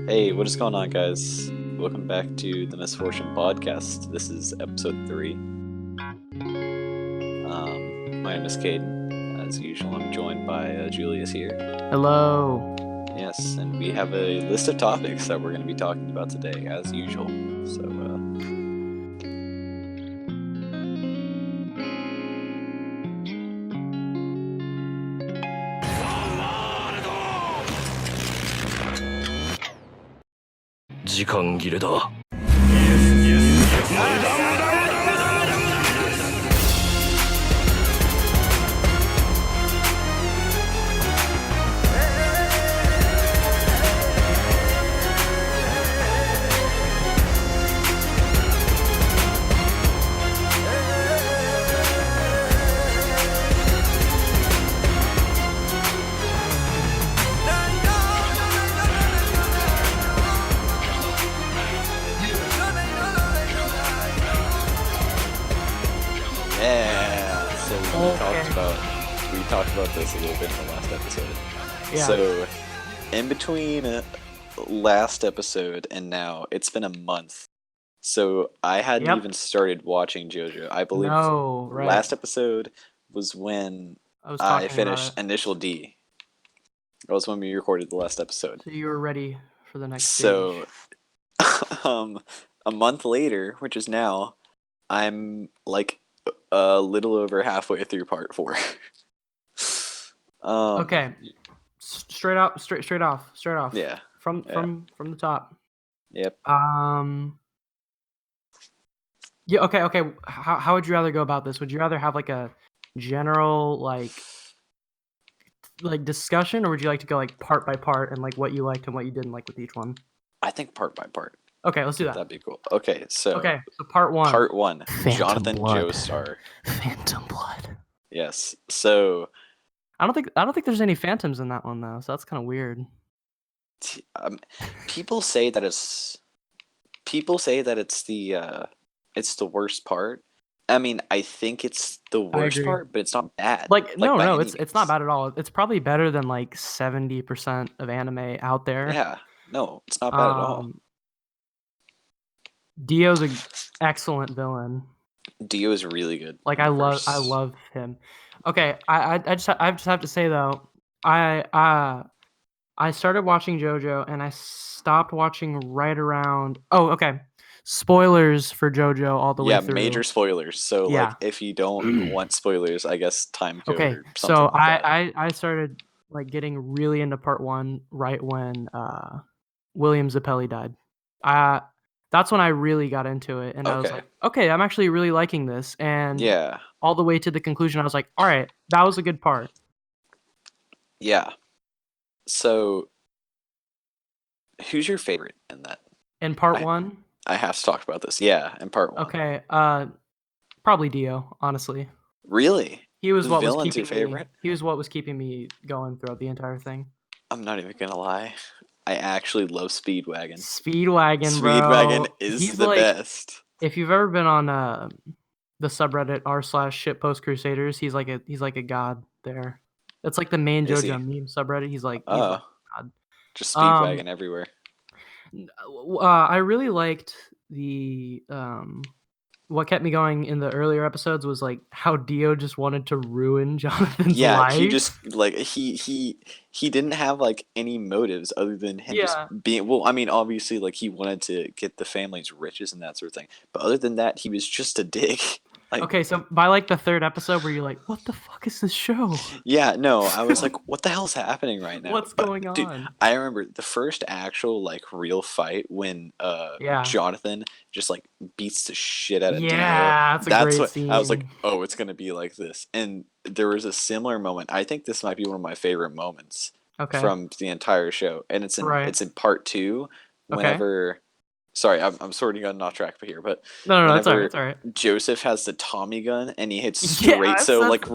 Hey, what is going on, guys? Welcome back to the Misfortune Podcast. This is episode 3. My name is Caden. As usual, I'm joined by Julius here. Hello. Yes, and we have a list of topics that we're going to be talking about today, as usual. So, yeah. So we talked about this a little bit in the last episode. Yeah. So, in between last episode and now, it's been a month. So I hadn't Yep. even started watching JoJo. I believe No, right. last episode was when I was I talking finished about it. Initial D. That was when we recorded the last episode. So you were ready for the next So, stage. a month later, which is now, I'm like a little over halfway through part 4. Okay. Straight off. Yeah. From the top. Yep. Yeah. Okay. How would you rather go about this? Would you rather have like a general like discussion, or would you like to go like part by part and like what you liked and what you didn't like with each one? I think part by part. Okay, let's do that. That'd be cool. Okay, so part one. Part 1. Phantom Jonathan Blood. Joestar. Phantom Blood. Yes. So I don't think there's any phantoms in that one though, so that's kind of weird. people say that it's the worst part. I mean, I think it's the worst agree. part, but it's not bad. No, it's not bad at all. It's probably better than like 70% of anime out there. Yeah, no, it's not bad at all. Dio's an excellent villain. Dio is really good. Like I love him. Okay, I just have to say though, I started watching JoJo and I stopped watching right around. Oh, okay. Spoilers for JoJo all the way through. Yeah, major spoilers. So like, if you don't want spoilers, I guess time code. Okay, or something so like that. I started like getting really into part 1 right when William Zappelli died. That's when I really got into it, and I was like, okay, I'm actually really liking this. And yeah, all the way to the conclusion, I was like, all right, that was a good part. Yeah. So, who's your favorite in that? In part 1? I have to talk about this. Yeah, in part 1. Okay, probably Dio, honestly. Really? He was what was villain's keeping your favorite? He was what was keeping me going throughout the entire thing. I'm not even gonna lie. I actually love Speedwagon. Speedwagon, bro. Speedwagon is the best. If you've ever been on the subreddit r/shitpost Crusaders, he's like a god there. That's like the main JoJo meme subreddit. He's like god. Just Speedwagon everywhere. I really liked the what kept me going in the earlier episodes was like how Dio just wanted to ruin Jonathan's life. He just like he didn't have like any motives other than him just being. Well, I mean, obviously, like he wanted to get the family's riches and that sort of thing. But other than that, he was just a dick. Like, okay, so by like the 3rd episode, where you're like, "What the fuck is this show?" Yeah, no, I was like, "What the hell's happening right now? What's going on?" Dude, I remember the first actual like real fight when Jonathan just like beats the shit out of Dio. That's a great scene. I was like, "Oh, it's gonna be like this." And there was a similar moment. I think this might be one of my favorite moments from the entire show, and it's in part 2. Whenever. Sorry, I'm sort of going off track here, but no, it's all right. Joseph has the Tommy gun and he hits straight, like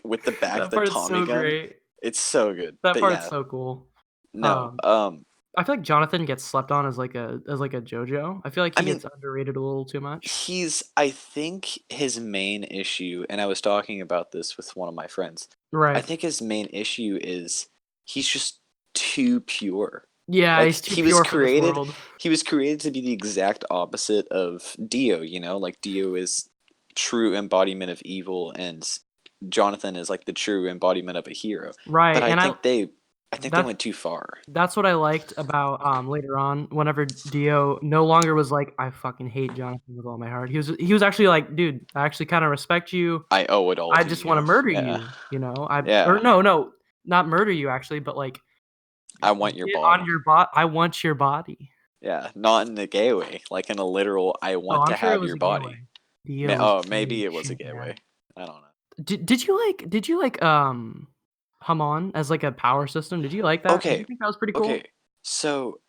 with the back of the Tommy gun. Great. It's so good. That part's so cool. No, I feel like Jonathan gets slept on as like a JoJo. I feel like he gets underrated a little too much. I think his main issue, and I was talking about this with one of my friends. Right. I think his main issue is he's just too pure. Yeah, Like he's too pure for this world. he was created to be the exact opposite of Dio, you know? Like Dio is true embodiment of evil and Jonathan is like the true embodiment of a hero. But Right, and I think they went too far. That's what I liked about later on, whenever Dio no longer was like, I fucking hate Jonathan with all my heart. He was actually like, dude, I actually kind of respect you. I owe it all I to just want to you. murder Yeah. you, you know? Yeah. Or no, not murder you actually, but like I want your get body. on your I want your body. Yeah, not in a gay way, like in a literal I want to I'm sure it have was your a gay body. way. Dio was Maybe pretty it was a shit, gay man. way. I don't know. Did you like Hamon as like a power system? Did you like that? Did Okay. you think that was pretty cool? Okay. So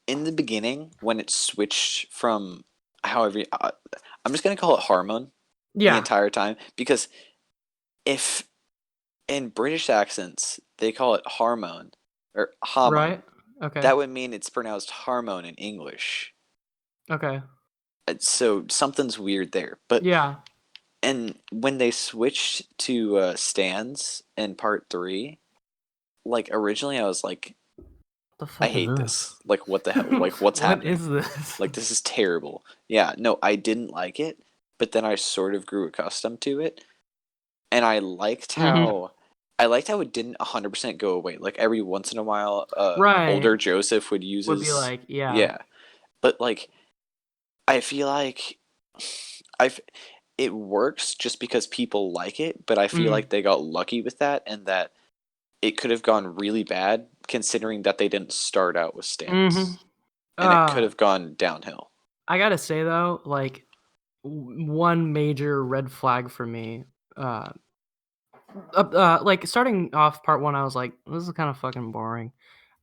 in the beginning, when it switched from however I'm just gonna call it Harmon the entire time because if in British accents they call it Harmon or Hamon, right? Okay. that would mean it's pronounced Harmon in English. Okay. So something's weird there. But yeah. And when they switched to stands in part 3, like originally I was like, I hate this. Like what the hell? Like what's happening? What is this? Like this is terrible. Yeah, no, I didn't like it, but then I sort of grew accustomed to it, and I liked how it didn't 100% go away. Like every once in a while, older Joseph would use would be like, yeah, but like I feel like it works just because people like it, but I feel like they got lucky with that, and that it could have gone really bad considering that they didn't start out with stands. And it could have gone downhill. I gotta say though, like one major red flag for me, like starting off part 1, I was like, this is kind of fucking boring.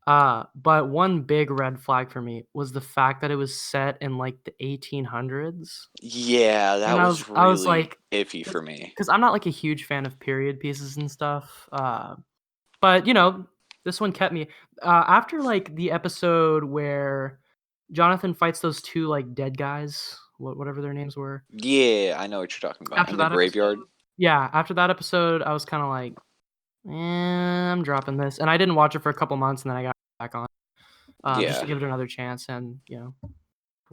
But one big red flag for me was the fact that it was set in like the 1800s. Yeah, that was really I was like, iffy for me. Because I'm not like a huge fan of period pieces and stuff. But you know, this one kept me. After like the episode where Jonathan fights those two like dead guys, whatever their names were. Yeah, I know what you're talking about. In the graveyard. After that episode, I was kind of like, I'm dropping this, and I didn't watch it for a couple months, and then I got back on. Just to give it another chance, and you know,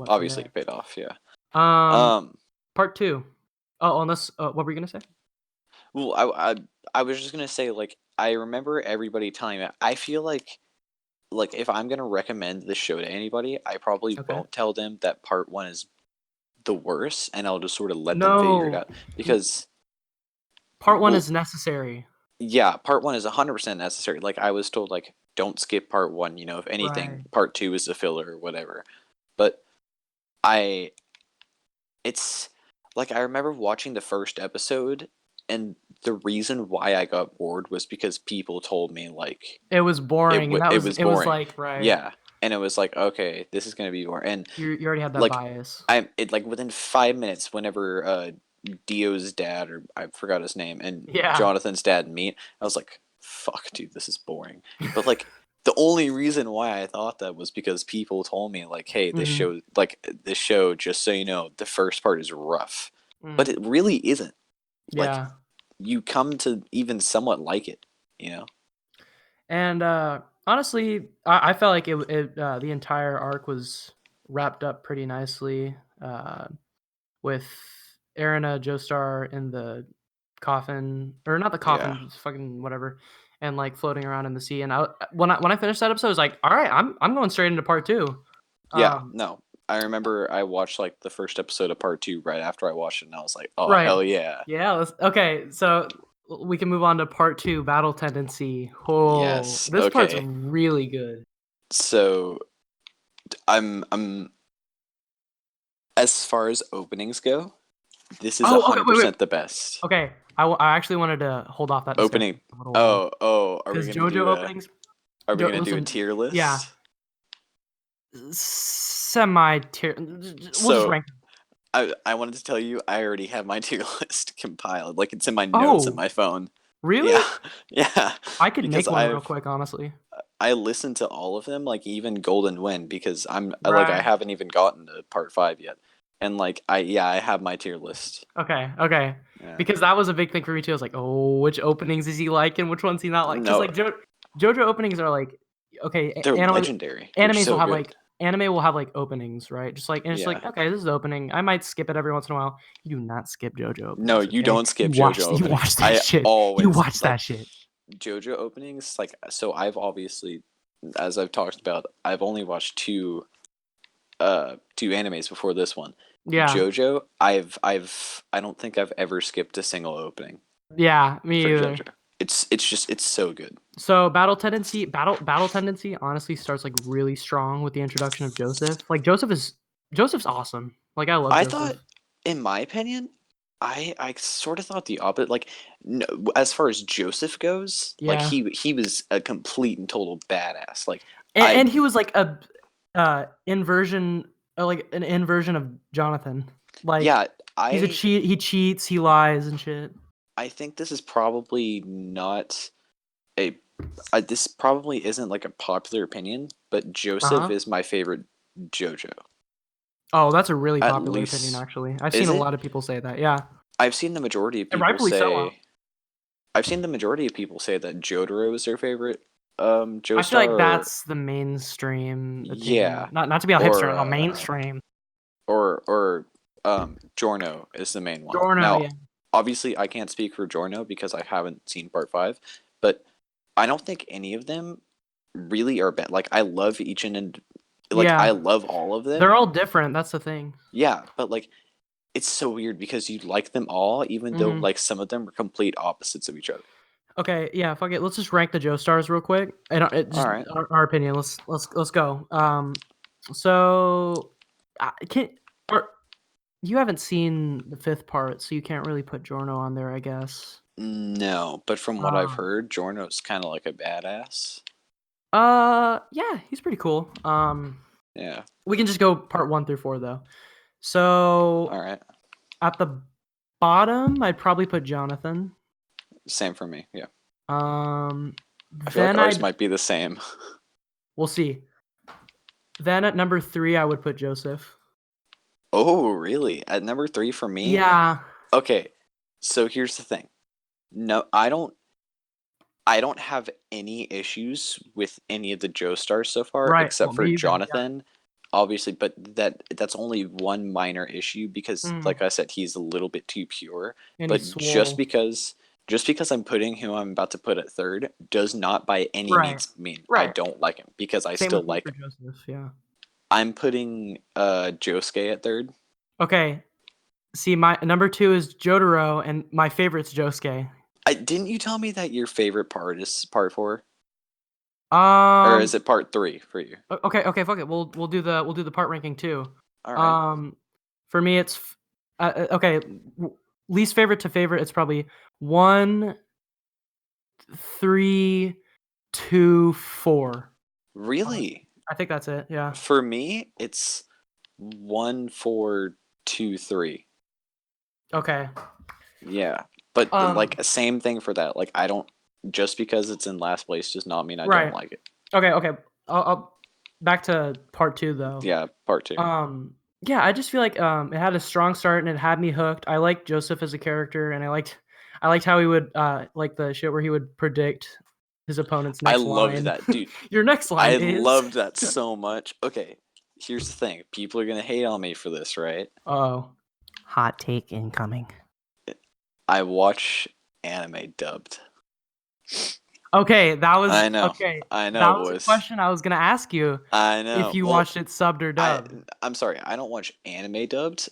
obviously it paid off. Yeah. Part 2. Oh, unless what were you gonna say? Well, I was just gonna say, like, I remember everybody telling me. I feel like if I'm gonna recommend the show to anybody, I probably won't tell them that part 1 is the worst, and I'll just sort of let them figure it out because part 1 is necessary. Yeah, part 1 is 100% necessary. Like I was told, like don't skip part 1. You know, if anything, part 2 is a filler or whatever. But it's like I remember watching the first episode, and the reason why I got bored was because people told me like it was boring. It was boring. Was like Yeah, and it was like, okay, this is gonna be boring. And you already had that bias. Like within 5 minutes, whenever Dio's dad, or I forgot his name, and Jonathan's dad meet, I was like, fuck, dude, this is boring. But like the only reason why I thought that was because people told me like, hey, this show, just so you know, the first part is rough. But it really isn't. Like you come to even somewhat like it, you know? And honestly, I felt like the entire arc was wrapped up pretty nicely, with Erina Joestar in the coffin, or not the coffin, just fucking whatever, and like floating around in the sea. And when I finished that episode, I was like, all right, I'm going straight into part 2. No, I remember I watched like the first episode of part 2 right after I watched it, and I was like, oh hell yeah. Yeah. Okay, so we can move on to part 2, battle tendency. Oh, yes. This part's really good. So I'm as far as openings go, this is 100% the best. Okay, I actually wanted to hold off that opening. Are we gonna JoJo openings? Are we gonna do a tier list? Yeah. Semi tier. We'll just rank. I wanted to tell you I already have my tier list compiled. Like it's in my notes on my phone. Really? Yeah. I could make one real quick, honestly. I listened to all of them, like even Golden Wind, because like I haven't even gotten to part 5 yet. And like I have my tier list. Okay. Yeah. Because that was a big thing for me too. I was like, oh, which openings is he like and which ones he not like? Because like JoJo openings are like okay, They're legendary. They're animes so will have good. like anime will have like openings, right? Just like, and it's like, okay, this is the opening. I might skip it every once in a while. You do not skip JoJo openings. No, you okay? don't skip watch, JoJo openings. You watch that shit. Always, you watch that shit. JoJo openings, like, so I've obviously, as I've talked about, I've only watched two animes before this one. Yeah. JoJo, I don't think I've ever skipped a single opening. Yeah, me for either. JoJo. It's so good. So battle tendency honestly starts like really strong with the introduction of Joseph. Like Joseph's awesome. Like I love Joseph. Thought, in my opinion, I sort of thought the opposite. Like, no, as far as Joseph goes, like he was a complete and total badass. Like, and he was like a inversion, like an inversion of Jonathan. Like, yeah, he's a cheat. He cheats. He lies and shit. I think this is probably not this probably isn't like a popular opinion, but Joseph is my favorite JoJo. Oh, that's a really popular opinion, actually. I've seen a lot of people say that. Yeah, I've seen the majority of people say. I've seen the majority of people say that Jotaro is their favorite Joestar. I feel like that's the mainstream opinion. Yeah, not to be a hipster, no, mainstream. Or Giorno is the main one. Giorno, now, obviously, I can't speak for Giorno because I haven't seen part 5, but I don't think any of them really are bad. Like, I love each and I love all of them. They're all different. That's the thing. Yeah, but like, it's so weird because you like them all, even though like some of them are complete opposites of each other. Okay, yeah, fuck it. Let's just rank the Joestars real quick. And all right, our opinion. Let's go. So you haven't seen the 5th part, so you can't really put Giorno on there, I guess. No, but from what I've heard, Giorno's kind of like a badass. Yeah, he's pretty cool. Yeah. We can just go part 1 through 4 though. So, all right. At the bottom, I'd probably put Jonathan. Same for me. Yeah. I feel like ours might be the same. We'll see. Then at number 3, I would put Joseph. Oh, really? At number 3 for me? Yeah. Okay. So here's the thing. No, I don't have any issues with any of the Joestars so far, except for Jonathan. Yeah. Obviously, but that's only one minor issue because, like I said, he's a little bit too pure. And but just because I'm putting who I'm about to put at 3rd does not by any means mean I don't like him, because I still like him. Joseph, yeah. I'm putting Josuke at 3rd. Okay. See, my number 2 is Jotaro, and my favorite's Josuke. Didn't you tell me that your favorite part is part 4? Or is it part 3 for you? Okay, fuck it. We'll do the part ranking too. All right. For me, it's okay. Least favorite to favorite, it's probably 1, 3, 2, 4. Really? I think that's it. Yeah. For me, it's 1, 4, 2, 3. Okay. Yeah, but like same thing for that. Like, I don't, just because it's in last place does not mean I don't like it. Okay. I'll back to part 2 though. Yeah, part 2. Yeah, I just feel like it had a strong start and it had me hooked. I liked Joseph as a character, and I liked how he would like the shit where he would predict his opponent's next line. I loved that, dude. Your next line I loved that so much. Okay, here's the thing. People are gonna hate on me for this, right? Oh. Hot take incoming. I watch anime dubbed. Okay, that was I know. Okay. I know. That was a question I was gonna ask you. I know. If you watched it subbed or dubbed. I'm sorry. I don't watch anime dubbed.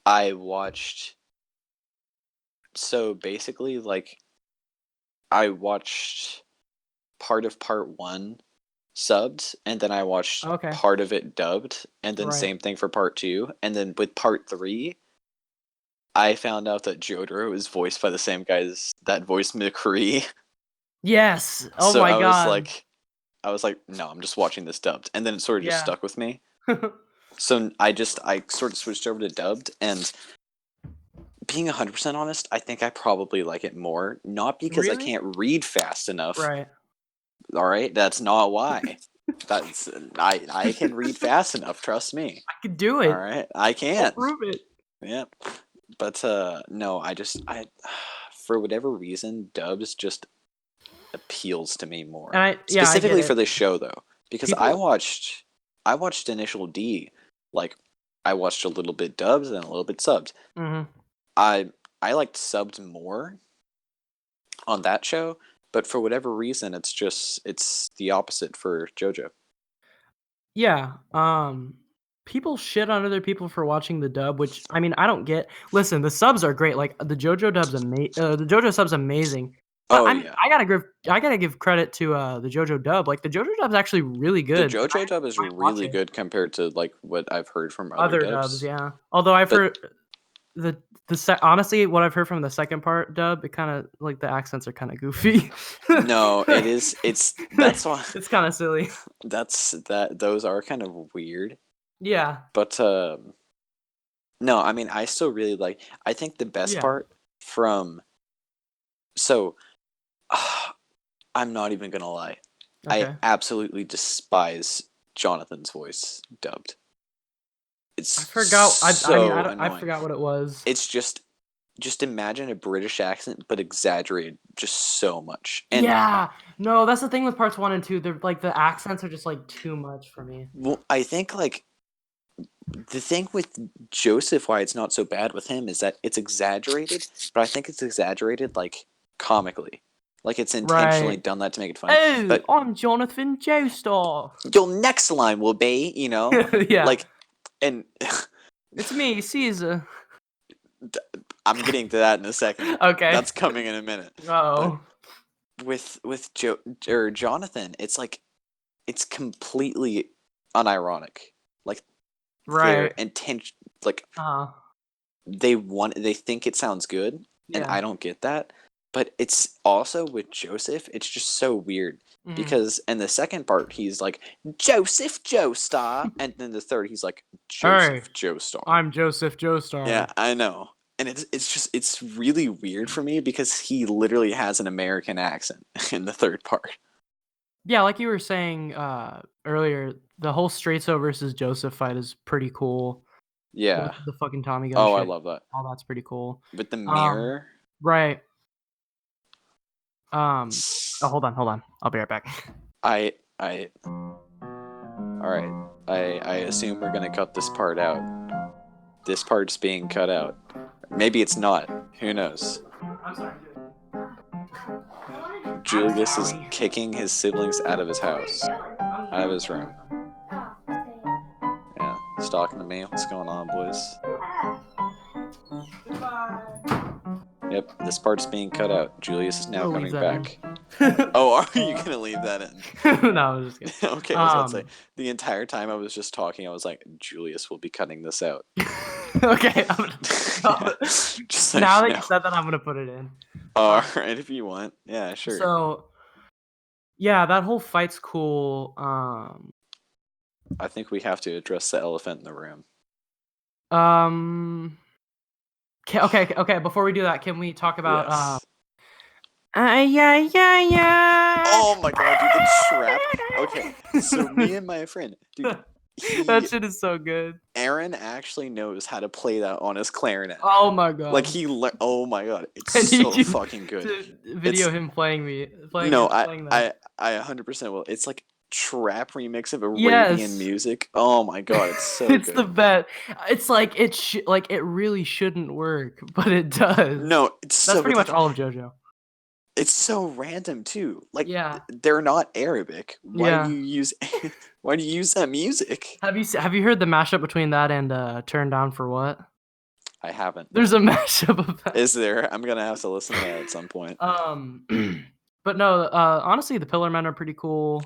I watched. So basically, like, I watched part of part 1 subbed, and then I watched part of it dubbed, and then same thing for part 2, and then with part 3. I found out that Jotaro is voiced by the same guys that voiced McCree. Yes. Oh my god. I was like, no, I'm just watching this dubbed, and then it sort of just stuck with me. So I sort of switched over to dubbed, and being 100% honest, I think I probably like it more. Not because I can't read fast enough. Right. All right, that's not why. That's I can read fast enough. Trust me. I can do it. All right, I can. I'll prove it. Yeah. But no, I for whatever reason, dubs just appeals to me more. And Specifically I for this show though, because I watched Initial D, like I watched a little bit dubbed and a little bit subbed. Mm-hmm. I liked subbed more on that show, but for whatever reason, it's the opposite for JoJo. Yeah. People shit on other people for watching the dub, which I mean I don't get. Listen, the subs are great. Like the JoJo sub's amazing. But Oh I mean, yeah, I gotta give credit to the JoJo dub. Like the JoJo dub's actually really the good. JoJo dub is I might watch really it. good compared to like what I've heard from other Other dubs, dubs. yeah. Although I've But heard honestly, what I've heard from the second part dub, it kind of like the accents are kind of goofy. no, it is. That's why It's kind of silly. those are kind of weird. Yeah. But no, I mean I still really like. I think the best Yeah. part from so I'm not even gonna lie. Okay. I absolutely despise Jonathan's voice dubbed. It's I forgot. so I annoying. forgot what it was. It's just imagine a British accent but exaggerated just so much. And yeah. No, that's the thing with parts 1 and 2. They're like the accents are just like too much for me. well, I think like the thing with Joseph, why it's not so bad with him, is that it's exaggerated, but I think it's exaggerated like comically. Like it's intentionally done that to make it funny. Oh, but I'm Jonathan Joestar. your next line will be, yeah. like, and it's me, Caesar. I'm getting to that in a second. Okay. That's coming in a minute. Oh. With Jonathan, it's like it's completely unironic. Like their intention, like they think it sounds good, and I don't get that. But it's also with Joseph, it's just so weird because in the second part he's like Joseph Joestar, and then the third he's like Joseph Joestar. I'm Joseph Joestar. Yeah, I know. And it's really weird for me because he literally has an American accent in the third part. Yeah, like you were saying earlier, the whole Straitso versus Joseph fight is pretty cool. Yeah. The fucking Tommy gun Oh, shit. I love that. Oh, that's pretty cool. With the mirror. Right. Oh, hold on. I'll be right back. All right. I assume we're gonna cut this part out. This part's being cut out. Maybe it's not. Who knows? I'm sorry. Julius is kicking his siblings out of his house. Out of his room. Yeah. He's talking to me. What's going on, boys? Yep, this part's being cut out. Julius is now coming back. Oh, are you gonna leave that in? No, I was just kidding. Okay, I was about to say, the entire time I was just talking, I was like, Julius will be cutting this out. Okay. Just now that you said that, I'm gonna put it in. Alright, if you want. Yeah, sure. So, yeah, that whole fight's cool. I think we have to address the elephant in the room. Okay. Before we do that, can we talk about Yes. yeah. Oh my god, dude, the trap. Okay, so me and my friend, dude, that shit is so good. Aaron actually knows how to play that on his clarinet. Oh my god. Like oh my god, it's so fucking good. Video him playing No, that. I 100% will. It's like trap remix of Arabian music. Oh my god, it's so good. It's the best. It's like it really shouldn't work, but it does. No, it's that's pretty much all of JoJo. It's so random too. Like yeah. They're not Arabic. Why do you use that music? Have you heard the mashup between that and Turn Down for What? I haven't. There's a mashup of that. Is there? I'm gonna have to listen to that at some point. But no, honestly the Pillar Men are pretty cool.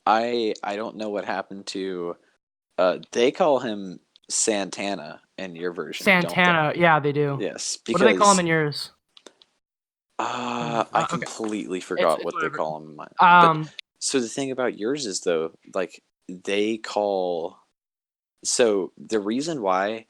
I don't know what happened to they call him Santana in your version. Santana, yeah, they do. Yes. Because, what do they call him in yours? I completely forgot what they call him in mine. But, so the thing about yours is though, like they call. So the reason why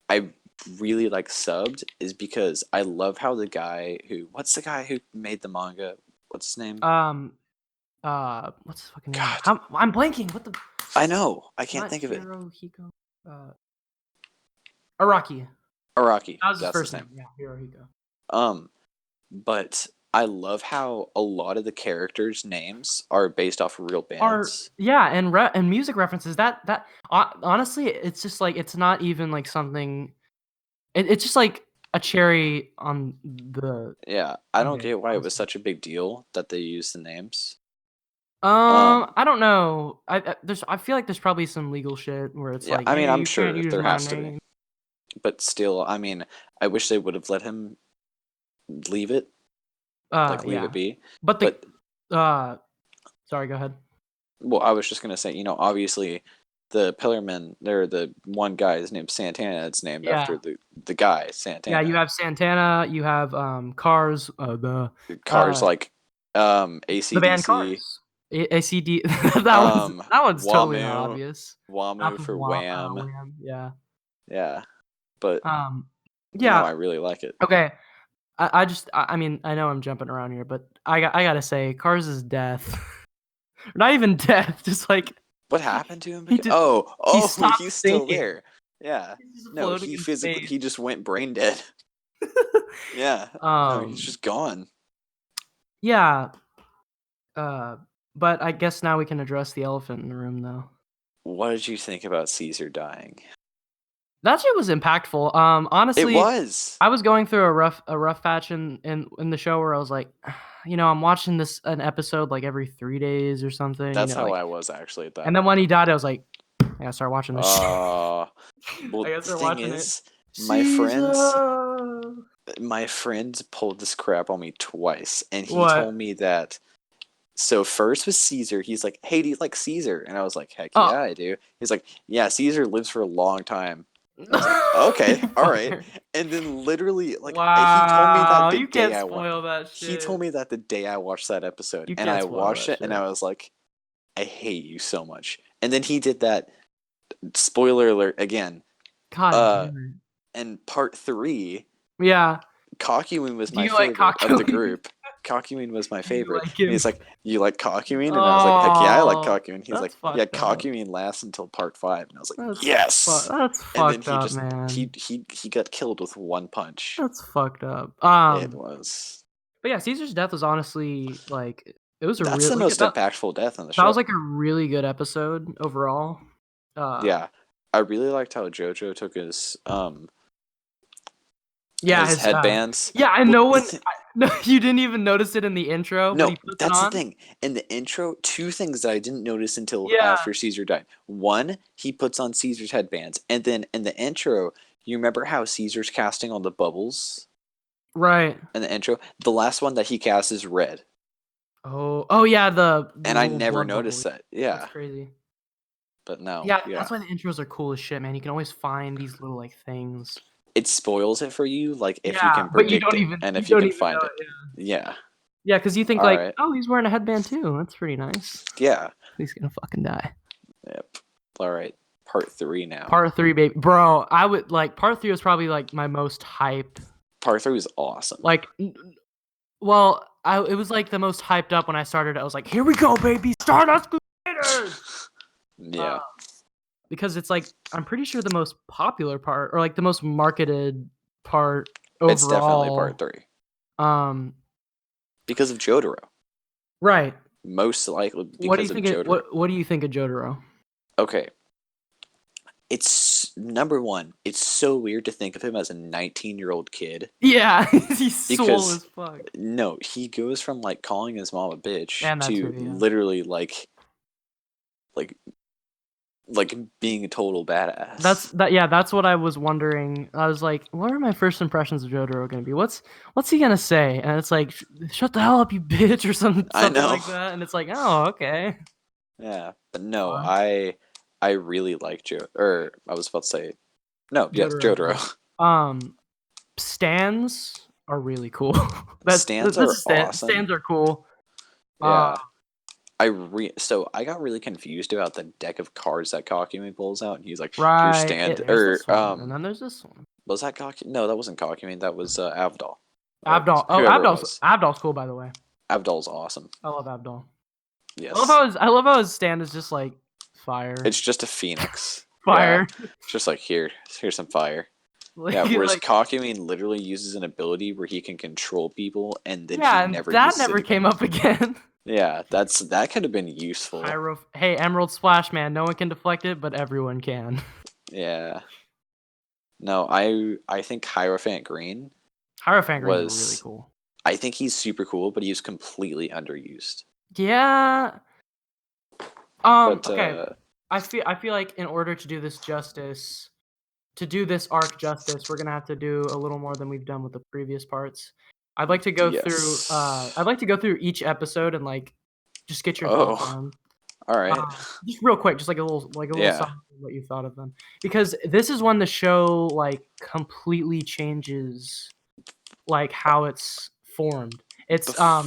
I really like subbed is because I love how what's the guy who made the manga? What's his name? What's his fucking name? I'm blanking. What the? I know. I can't think of it. Araki. Araki. That was his That's first his name. Yeah, Hirohiko. But I love how a lot of the characters' names are based off of real bands. And music references. Honestly, it's just like it's not even like something. It's just like a cherry on the. Yeah, I don't get why it was such a big deal that they used the names. I don't know. I feel like there's probably some legal shit where it's like, I mean, hey, I'm you can't sure use there my has to be, name. but still, I mean, I wish they would have let him leave it, leave it be. But sorry, go ahead. Well, I was just gonna say, obviously, the Pillarmen, they're the one guy is named Santana. It's named after the guy Santana. Yeah, you have Santana. You have Cars. Cars like AC/DC. The band Cars. ACD. that one's totally not obvious. WAMU for Wham. Wham. Yeah. Yeah, but yeah, I really like it. Okay, I mean, I know I'm jumping around here, but I gotta say, Cars' death, not even death, just like what happened to him? He's still there. Yeah, no, he just went brain dead. Yeah, no, he's just gone. Yeah, but I guess now we can address the elephant in the room, though. What did you think about Caesar dying? That shit was impactful. Honestly, it was. I was going through a rough patch in the show where I was like, I'm watching an episode like every 3 days or something. That's how I was actually at that. And then when he died, I was like, I gotta start watching this shit. Well, the thing is, my friends pulled this crap on me twice, and he told me that. So first was Caesar. He's like, "Hey, do you like Caesar?" And I was like, "Heck yeah, I do." He's like, "Yeah, Caesar lives for a long time." I was like, okay, all right. And then literally, like, he told me that the day I watched. He told me that the day I watched that episode, and I watched it, and I was like, I hate you so much. And then he did that. Spoiler alert again. God. And part 3. Yeah. Cockyween was my favorite of the group. Cockyween was my favorite. And he's like, "You like Cockyween?" And I was like, "Heck yeah, I like Cockyween." He's like, "Yeah, Cockyween lasts until part 5." And I was like, "Yes." That's fucked up, man. He got killed with one punch. That's fucked up. It was. But yeah, Caesar's death was honestly like it was That's the most impactful death on the show. That was like a really good episode overall. Yeah, I really liked how JoJo took his his headbands. And no, you didn't even notice it in the intro. No, that's the thing. In the intro, 2 things that I didn't notice until after Caesar died. One, he puts on Caesar's headbands, and then in the intro, you remember how Caesar's casting all the bubbles? Right. In the intro, the last one that he casts is red. Oh yeah, and I never noticed that. Yeah, that's crazy. But no, that's why the intros are cool as shit, man. You can always find these little like things. It spoils it for you, like if you can predict it, and if you can find it. Yeah, because you think oh, he's wearing a headband too. That's pretty nice. Yeah, he's gonna fucking die. Yep. All right, part 3 now. Part 3, baby, bro. I would like part 3 was probably like my most hyped. Part 3 was awesome. Like, well, it was like the most hyped up when I started. I was like, here we go, baby, Stardust Crusaders. Yeah. Because it's like I'm pretty sure the most popular part or like the most marketed part overall. It's definitely part 3. Because of JoJo. Right. Most likely because of JoJo. What do you think of JoJo? Okay. It's number 1. It's so weird to think of him as a 19-year-old kid. Yeah, he's swole as fuck. No, he goes from like calling his mom a bitch to literally like being a total badass. That's what I was wondering. I was like, what are my first impressions of JoJo going to be? What's he going to say? And it's like, shut the hell up, you bitch, or something like that. And it's like, oh, okay. Yeah, but no, I really like JoJo. Or I was about to say, no, yes, JoJo. Stands are really cool. Stands are awesome. Stands are cool. Yeah. So I got really confused about the deck of cards that Cockyween pulls out, and he's like, "Your stand." And then there's this one. Was that Cockyween? No, that wasn't Cockyween. That was Avdol. Avdol. Avdol's cool, by the way. Avdol's awesome. I love Avdol. Yes. I love how his stand is just like fire. It's just a phoenix. Fire. Yeah. It's just like here's some fire. Yeah, whereas Like, Kakyoin literally uses an ability where he can control people, and then he yeah, and never that uses it never again. came up again. Yeah, that could have been useful. Hey, Emerald Splash, man. No one can deflect it, but everyone can. Yeah. No, I think Hierophant Green Hierophant Green's really was. cool. I think he's super cool, but he's completely underused. Yeah. But Okay. I feel like in order to do this arc justice, we're gonna have to do a little more than we've done with the previous parts. I'd like to go through. yes. I'd like to go through each episode and like just get your thoughts Oh, on them. all right. Just real quick, just like a little Yeah. summary of what you thought of them, because this is when the show like completely changes, like how it's formed. It's No, not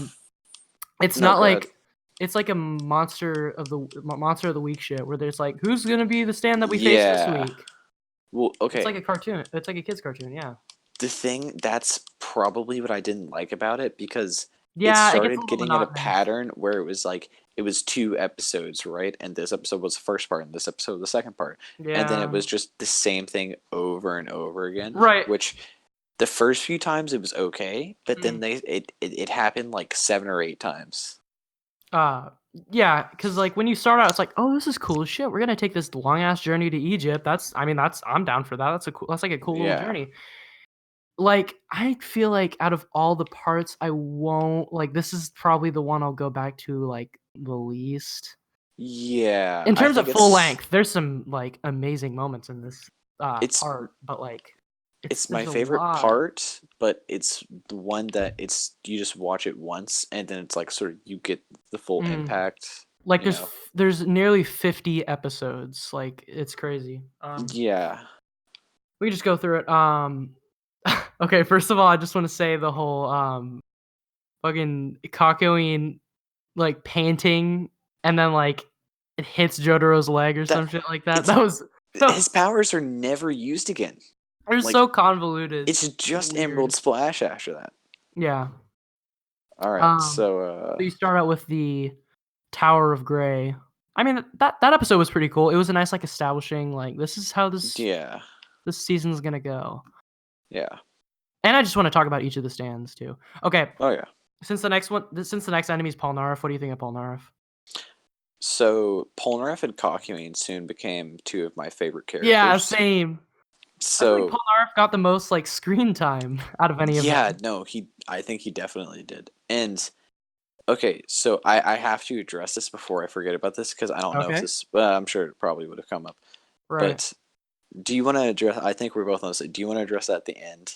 go ahead. like it's like a monster of the week shit where there's like who's gonna be the stand that we face this Yeah. week. Well, It's like okay. a cartoon. It's like a kid's cartoon. Yeah. The thing that's probably what I didn't like about it because it Yeah, it gets a started little getting in a monotonous. pattern where it was like it was 2 episodes, right? And this episode was the first part, and this episode was the second part, and then it Yeah. was just the same thing over and over again. Right. Which the first few times it was okay, but then it happened like 7 or 8 times. Yeah, because like when you start out, it's like, oh, this is cool as shit. We're gonna take this long ass journey to Egypt. I'm down for that. That's like a cool little Yeah. journey. Like, I feel like out of all the parts, I won't like this is probably the one I'll go back to like the least. Yeah. In I terms of think full length, there's some like amazing moments in this it's part, but like it's my there's a favorite lot. part, but it's the one that it's you just watch it once and then it's like sort of you get the full impact. Like You know? there's nearly 50 episodes. Like it's crazy. Yeah. We can just go through it. Okay, first of all, I just want to say the whole fucking Kakyoin like painting and then like it hits Jotaro's leg or some shit like that. That was his powers are never used again. They're Like, so convoluted. it's just Weird. Emerald Splash after that. Yeah. All right. So you start out with the Tower of Grey. I mean that episode was pretty cool. It was a nice like establishing like this is how this season's gonna go. Yeah. And I just want to talk about each of the stands too. Okay. Oh yeah. Since the next enemy is Polnareff, what do you think of Polnareff? So Polnareff and Kakyoin soon became 2 of my favorite characters. Yeah, same. So I think Polnareff got the most like screen time out of any of them. Yeah, no, I think he definitely did. And okay, so I have to address this before I forget about this because I don't know if this. I'm sure it probably would have come up. Right. But do you want to address? I think we're both on this. Do you want to address that at the end?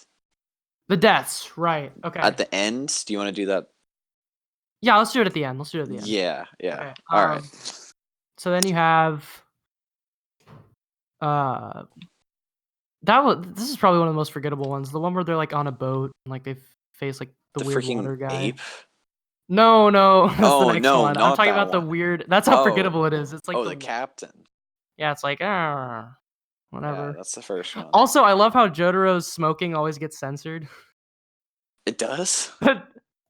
The deaths, right? Okay. At the end, do you want to do that? Yeah, let's do it at the end. Yeah. Okay. All right. So then you have this is probably one of the most forgettable ones. The one where they're like on a boat and like they face like the weird water guy. Ape? No, that's the next no, one. I'm talking about the weird. That's how forgettable it is. It's like the captain. Yeah, it's like whatever. Yeah, that's the first one. Also, I love how Jotaro's smoking always gets censored. It does?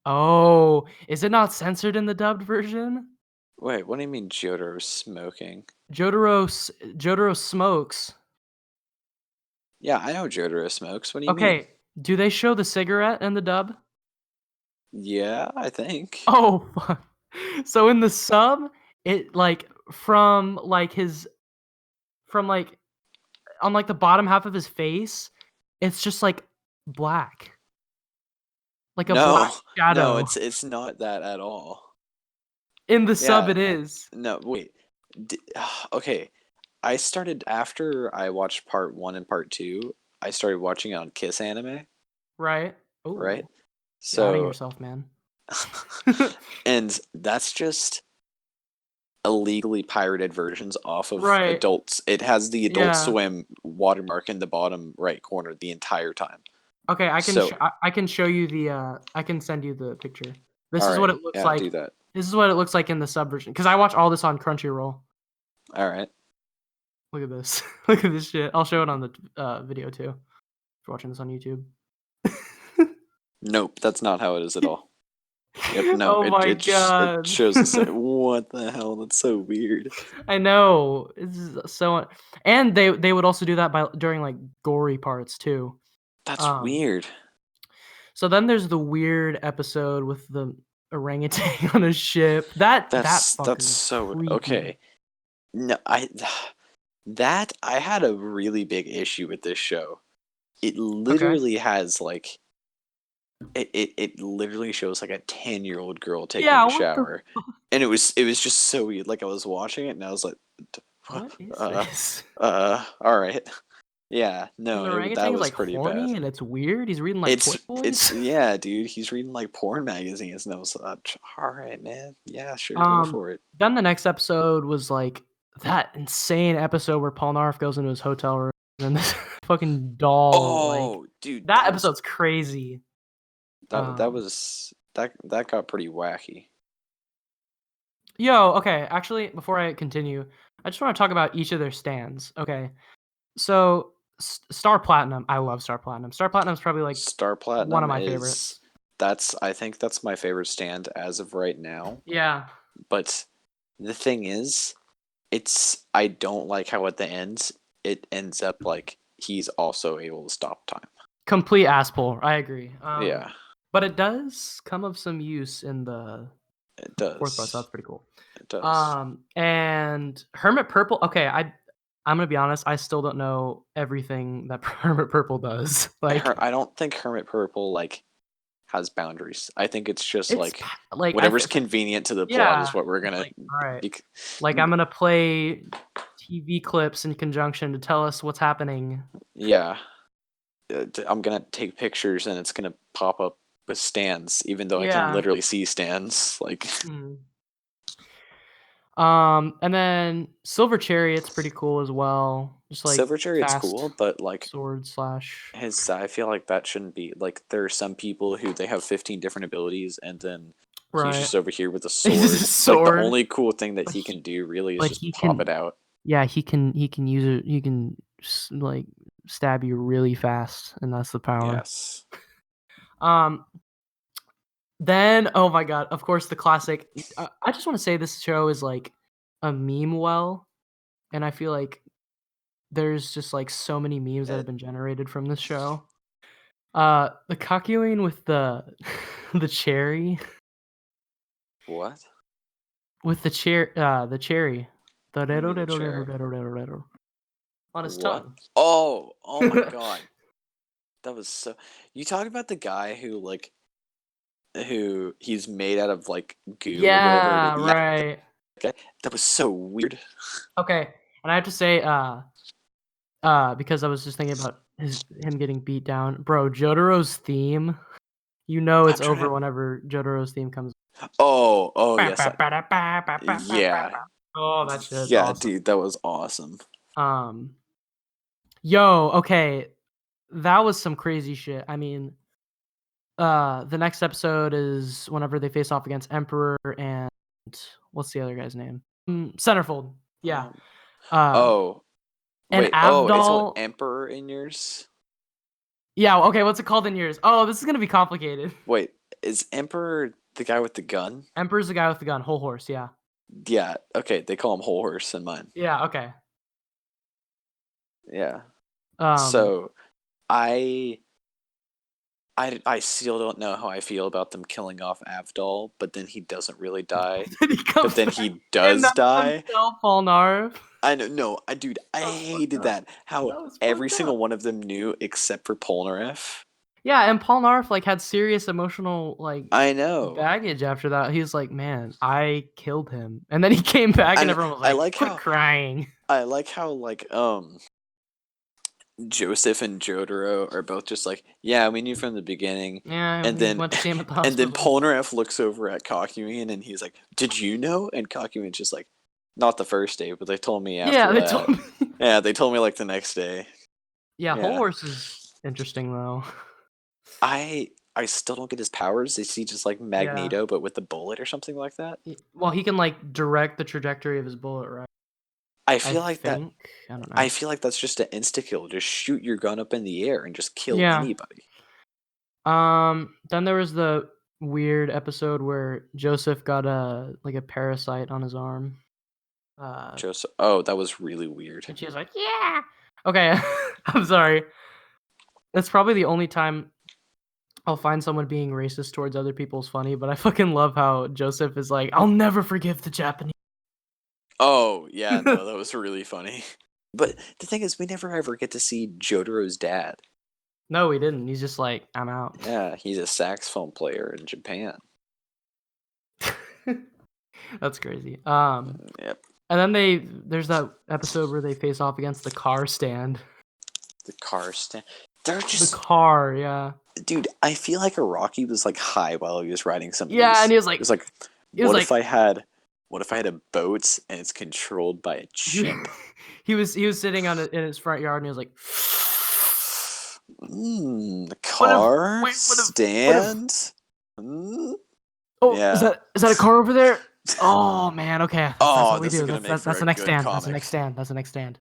Oh, is it not censored in the dubbed version? Wait, what do you mean Jotaro's smoking? Jotaro smokes. Yeah, I know Jotaro smokes. What do you mean? Okay, do they show the cigarette in the dub? Yeah, I think. Oh, fuck. So in the sub, it like from like on like the bottom half of his face, it's just like black. Like a black shadow. No, it's not that at all. In the sub it is. No, wait. Okay. I started after I watched part 1 and part 2, I started watching it on Kiss Anime. Right. Ooh. Right? So outing yourself, man. And that's just illegally pirated versions off of adults. It has the Adult Swim watermark in the bottom right corner the entire time. Okay, I can show you the I can send you the picture. This is what it looks like. Do that. This is what it looks like in the sub version because I watch all this on Crunchyroll. All right. Look at this. Look at this shit. I'll show it on the video too. If you're watching this on YouTube. Nope, that's not how it is at all. Yep. No, Oh my it god. shows the same. What the hell? That's so weird. I know. It's so, and they would also do that during like gory parts too. That's Um, weird. so then there's the weird episode with the orangutan on a ship. That That's fucker's so creepy. okay. No, I had a really big issue with this show. It Okay. literally has like it literally shows like a 10-year-old girl taking Yeah, a what the shower, and it was just so weird. Like I was watching it and I was like, what is uh, this? all right, yeah, And the no, that orangutan's was like pretty bad. horny and it's weird. He's reading like Toy It's Boys. yeah, dude. He's reading like porn magazines, and I was like, all right, man. Yeah, sure, go Um, for it. then the next episode was like that insane episode where Paul Narf goes into his hotel room and this fucking doll, like Oh, dude, that episode's crazy. that was that got pretty wacky. Yo, okay, actually, before I continue, I just want to talk about each of their stands. Okay, so Star Platinum, I love Star Platinum. Star Platinum is probably like Star one of Platinum my is favorites. I think that's my favorite stand as of right now. Yeah, But the thing is, I don't like how at the end it ends up like he's also able to stop time. complete ass pull. I agree. Yeah, But it does come of some use in the it fourth part, so does. that's pretty cool. It does. And Hermit Purple. Okay, I'm gonna be honest. I still don't know everything that Hermit Purple does. Like, I don't think Hermit Purple like has boundaries. I think it's just it's like like whatever's convenient to the plot yeah. is what we're It's gonna. like, all right. Bec- Like I'm gonna play TV clips in conjunction to tell us what's happening. yeah, I'm gonna take pictures and it's gonna pop up with stands, even though I can Yeah. literally see stands. Like Mm. And then Silver Chariot's pretty cool as well. Just like Silver Chariot's fast cool, but like sword slash. his, I feel like that shouldn't be like. There are some people who they have 15 different abilities, and then he's Right. just over here with a He's just sword. a Like the sword. only cool thing that But he he, can do really is but just he pop it can. out. Yeah, he can use it. He can like stab you really fast, and that's the power. Yes. Um. Then, oh my god, of course, the classic. I just want to say this show is like a meme well, and I feel like there's just like so many memes that have been generated from this show. The Kakyoin with the the cherry, What? with the cherry, the What do you mean the chair? on his What? tongue. Oh my god. That was so. You talk about the guy who like who he's made out of like goo or whatever. Yeah, Yeah, right. okay. That was so weird. Okay, and I have to say, because I was just thinking about him getting beat down, bro. Jotaro's theme, you know, I'm it's trying over to. whenever Jotaro's theme comes. Oh yes. Yeah. Oh, that shit's Yeah, awesome. dude, that was awesome. Um, Yo, okay, that was some crazy shit. I mean, the next episode is whenever they face off against Emperor and what's the other guy's name? Centerfold. Yeah. Um. Uh, Oh. and Wait. Oh, it's called Avdol. Emperor in yours. Yeah. Okay. What's it called in yours? Oh, this is gonna be complicated. Wait, is Emperor the guy with the gun? Emperor's the guy with the gun. Whole horse. Yeah. Yeah. Okay, they call him Whole Horse in mine. Yeah. Okay. Yeah. Um. So I I still don't know how I feel about them killing off Avdol, but then he doesn't really die. Then he But comes then back he and does that's die. himself, Polnareff. I know, no, dude, I That was fucked hated up. that. How That was every fucked single up. one of them knew except for Polnareff. Yeah, and Polnareff like had serious emotional like I know. baggage after that. He was like, "Man, I killed him," and then he came back, and And everyone was I like, like "Quit how crying." like Joseph and Jotaro are both just like, yeah, we knew from the beginning. Yeah, And we then went to see him at the and then hospital. Polnareff looks over at Kakyoin and he's like, "Did you know?" And Kakyoin's just like, "Not the first day, but they told me Yeah, after they that." told me. Yeah, they told me like the next day. Yeah, Whole Yeah. Horse is interesting though. I still don't get his powers. Is he just like Yeah. Magneto but with the bullet or something like that? Well, he can like direct the trajectory of his bullet, right? I I feel like that think. I don't I know. feel like that's just an insta kill. Just shoot your gun up in the air and just kill Yeah. anybody. Then there was the weird episode where Joseph got a parasite on his arm. Joseph. Oh, that was really weird. And she was like, "Yeah." Okay, I'm sorry. That's probably the only time I'll find someone being racist towards other people's funny, but I fucking love how Joseph is like, "I'll never forgive the Japanese." Oh, yeah, no, that was really funny. But the thing is, we never ever get to see Jotaro's dad. No, we didn't. He's just like, "I'm out." Yeah, he's a saxophone player in Japan. That's crazy. Yep. And then there's that episode where they face off against the car stand. The car stand. They're just the car, yeah. Dude, I feel like Araki was like high while he was writing some of Yeah, these. and he was like, what if I had a boat and it's controlled by a chimp? he was sitting in his front yard and he was like, the car stand. Oh, yeah. Is that a car over there? Oh man, okay. That's what we do. That's the next stand. That's the next stand. That's the next stand.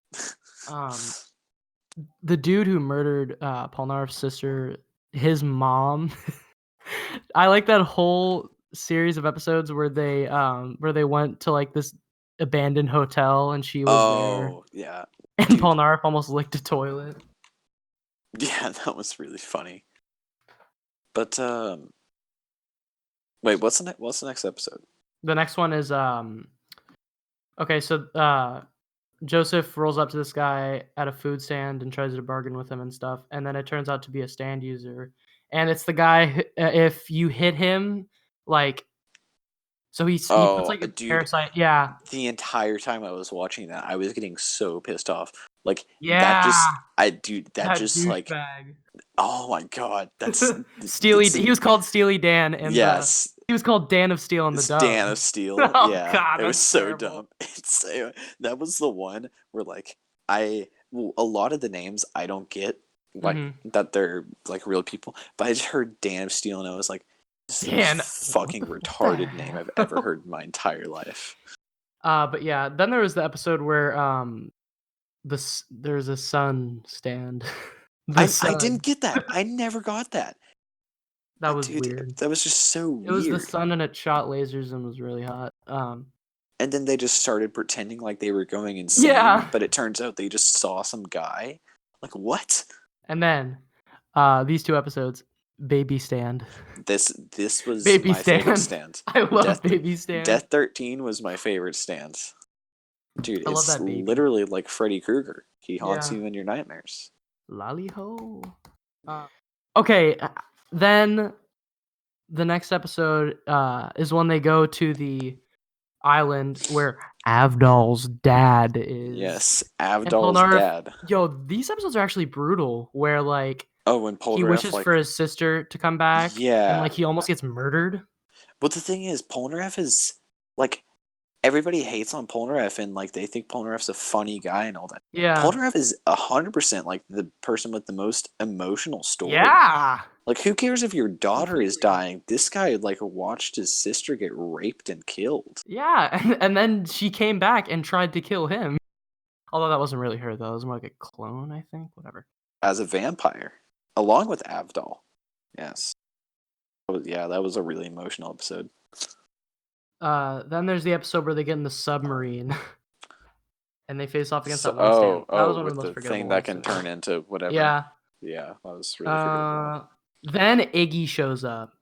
The dude who murdered Polnareff's sister, his mom. I like that whole series of episodes where they went to like this abandoned hotel and she was there. Oh, yeah. And Polnareff almost licked a toilet. Yeah, that was really funny. But wait, what's the next episode? The next one is okay, so Joseph rolls up to this guy at a food stand and tries to bargain with him and stuff, and then it turns out to be a stand user, and it's the guy if you hit him, like, so he puts like a parasite. Yeah. The entire time I was watching that, I was getting so pissed off. Like, yeah, that just like, bag. Oh my god, that's Steely. He was called Steely Dan, and yes, he was called Dan of Steel in the dub. Dan of Steel. Oh, yeah, God, it was so terrible. dumb. That was the one where like a lot of the names I don't get, like that they're like real people, but I just heard Dan of Steel and I was like, this is the most fucking retarded name I've ever heard in my entire life. But yeah, then there was the episode where there's a sun stand. I didn't get that. I never got that. That was weird. That was just so weird. It was the sun and it shot lasers and was really hot. And then they just started pretending like they were going insane. Yeah. But it turns out they just saw some guy. Like, what? And then these two episodes, Baby Stand. This was my favorite stand. I love Baby Stand. Death 13 was my favorite stand. Dude, it's literally like Freddy Krueger. He haunts you in your nightmares. Lolly ho. Okay, then the next episode is when they go to the island where Avdol's dad is. Yes, Avdol's dad. Yo, these episodes are actually brutal. Where like, when Polnareff, he wishes for his sister to come back. Yeah, and like he almost gets murdered. But the thing is, Polnareff is like, everybody hates on Polnareff and like they think Polnareff's a funny guy and all that. Yeah, Polnareff is 100% like the person with the most emotional story. Yeah, like who cares if your daughter is dying? This guy like watched his sister get raped and killed. Yeah, and then she came back and tried to kill him. Although that wasn't really her though; it was more like a clone, I think. Whatever. As a vampire, along with Avdol. Yes. That was a really emotional episode. Then there's the episode where they get in the submarine and they face off against that one stand. That was one of the most forgettable thing that can turn into whatever. Yeah. Yeah, that was really forgettable. Then Iggy shows up.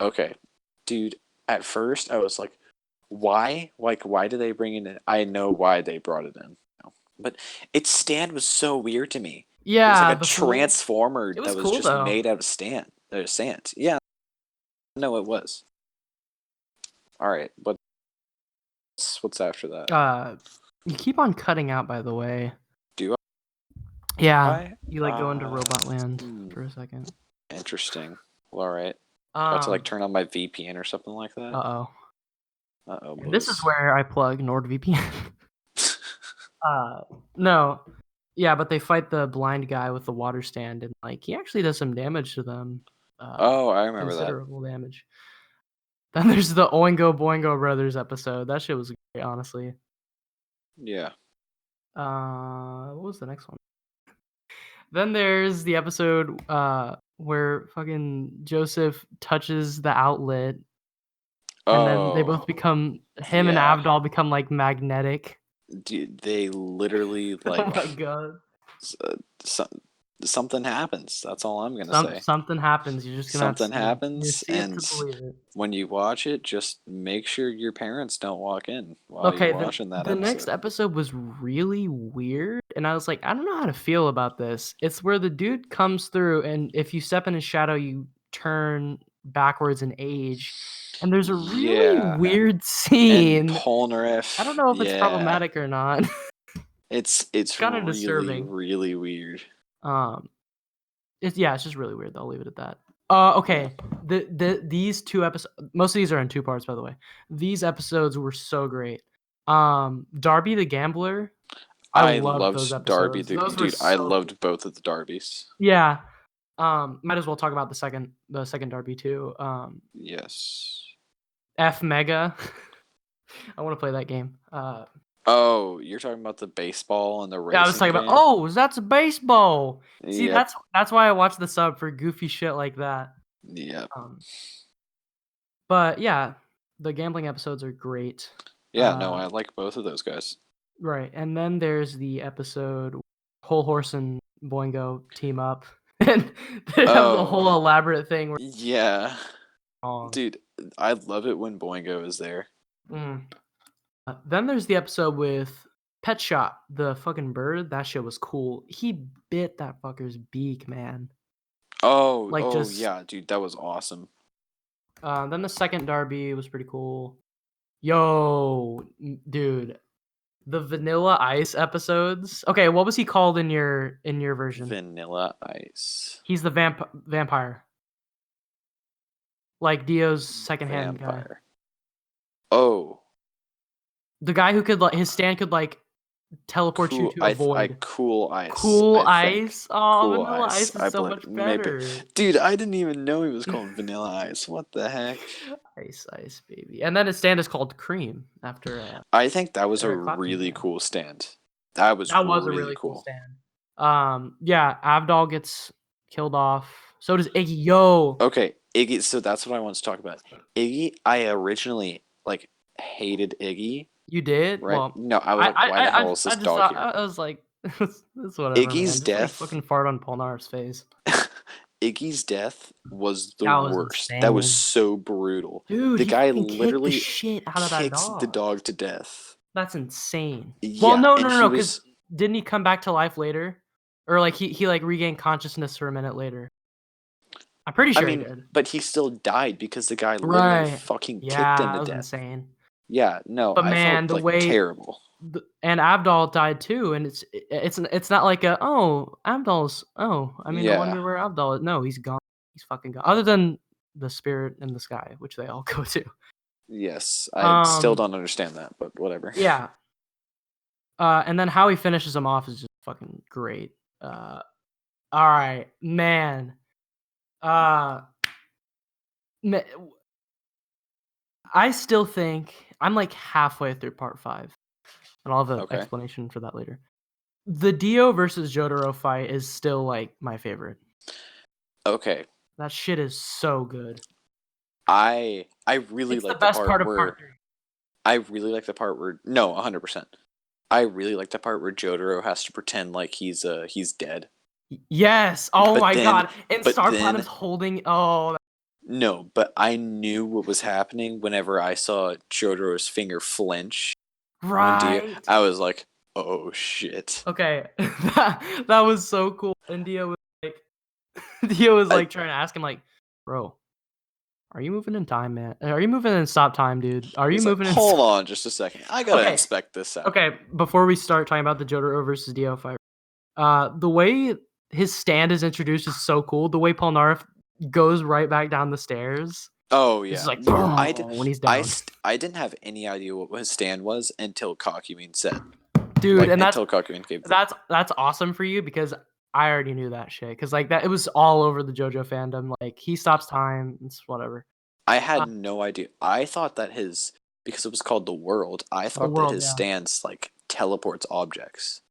Okay. Dude, at first I was like, why? Like, why did they bring it in? I know why they brought it in. But its stand was so weird to me. Yeah. It was like a transformer that was just made out of sand. Yeah. No, it was. All right, what's after that? You keep on cutting out, by the way. Do I? Yeah, you like go into robot land for a second. Interesting. Well, all right. I have to like turn on my VPN or something like that. Uh-oh. This is where I plug NordVPN. No. Yeah, but they fight the blind guy with the water stand, and like he actually does some damage to them. I remember considerable damage. Then there's the Oingo Boingo Brothers episode. That shit was great, honestly. Yeah. What was the next one? Then there's the episode where fucking Joseph touches the outlet, and then they both Oh, become him and yeah. Avdol become like magnetic. Dude, they literally Oh like my god. so, something happens. That's all I'm gonna say. Something happens. You're just gonna have to Something see it. You happens, see it to and believe it. when you watch it, just make sure your parents don't walk in while you're Okay, watching that the next episode. episode was really weird, and I was like, I don't know how to feel about this. It's where the dude comes through, and if you step in his shadow, you turn backwards in age. And there's a really Yeah, weird and scene. I don't Polnareff, know if it's yeah, problematic or not. it's Kind of really disturbing. really weird. Um, it's just really weird. I'll leave it at that. Yeah. Okay. These two episodes, most of these are in 2 parts, by the way. These episodes were so great. Darby the Gambler, I I loved those loved Darby, episodes. the Those were dude. I so good. loved both of the Darbys. Yeah. Might as well talk about the second Darby too. Yes. F Mega. I want to play that game. Oh, you're talking about the baseball and the Yeah, I was racing talking about. game? Oh, that's baseball. See, Yep. that's why I watch the sub for goofy shit like that. Yep. But yeah, the gambling episodes are great. Yeah, no, I like both of those guys. Right, and then there's the episode Whole Horse and Boingo team up, and they have the Oh, whole elaborate thing. Where yeah. Dude, I love it when Boingo is there. Then there's the episode with Pet Shop, the fucking bird. That shit was cool. He bit that fucker's beak, man. Oh, Like oh just. yeah, dude, that was awesome. Then the second Darby was pretty cool. Yo, dude, the Vanilla Ice episodes. Okay, what was he called in your version? Vanilla Ice. He's the vampire. Like Dio's second-hand guy. Oh. The guy who could like his stand could like teleport you to a void. Cool Ice. Cool Ice. Oh, Cool Vanilla Ice is so much better. Dude, I didn't even know he was called Vanilla Ice. What the heck? Ice, baby. And then his stand is called Cream after. I think that was a really cool stand. That was a really cool stand. Yeah, Avdol gets killed off. So does Iggy. Yo. Okay, Iggy. So that's what I want to talk about. Iggy. I originally like hated Iggy. You did? Right? Well, no, I was like, why the hell is this dog here? I was like, that's whatever. Iggy's man. death. Just, like, fucking fart on Polnareff's face. Iggy's death was the worst. Insane. That was so brutal. Dude, the guy kicked literally the shit out of that dog. the dog to death. That's insane. Yeah, well, no, because didn't he come back to life later? Or like he like regained consciousness for a minute later? I'm pretty sure he did. But he still died because the guy literally fucking kicked him to that was death. Insane. Yeah, no, but I man, felt the way terrible. And Avdol died too, and it's not like Avdol's I wonder where Avdol is. No, he's gone. He's fucking gone. Other than the spirit in the sky, which they all go to. Yes, I still don't understand that, but whatever. Yeah. And then how he finishes him off is just fucking great. All right, man. I still think I'm like halfway through part 5, and I'll have an explanation for that later. The Dio versus Jotaro fight is still like my favorite. Okay. That shit is so good. I really like the part where I really like the part where 100%. I really like the part where Jotaro has to pretend like he's dead. Yes. Oh my god. And Star Platinum's holding. Oh. No, but I knew what was happening whenever I saw Jotaro's finger flinch. Right. I was like, oh shit. Okay. that was so cool. And Dio was like trying to ask him like, bro, are you moving in time, man? Are you moving in stop time, dude? Are you moving in Hold on just a second. I gotta inspect this out. Okay, before we start talking about the Jotaro versus Dio fight, the way his stand is introduced is so cool. The way Polnareff goes right back down the stairs. Oh yeah. It's like when he's down. I didn't have any idea what his stand was until Kakumin said. Dude, and until Kakumin gave that's awesome for you because I already knew that shit. Because like that, it was all over the JoJo fandom. Like he stops time. It's whatever. I had no idea. I thought that because it was called the world. I thought that his stance like teleports objects.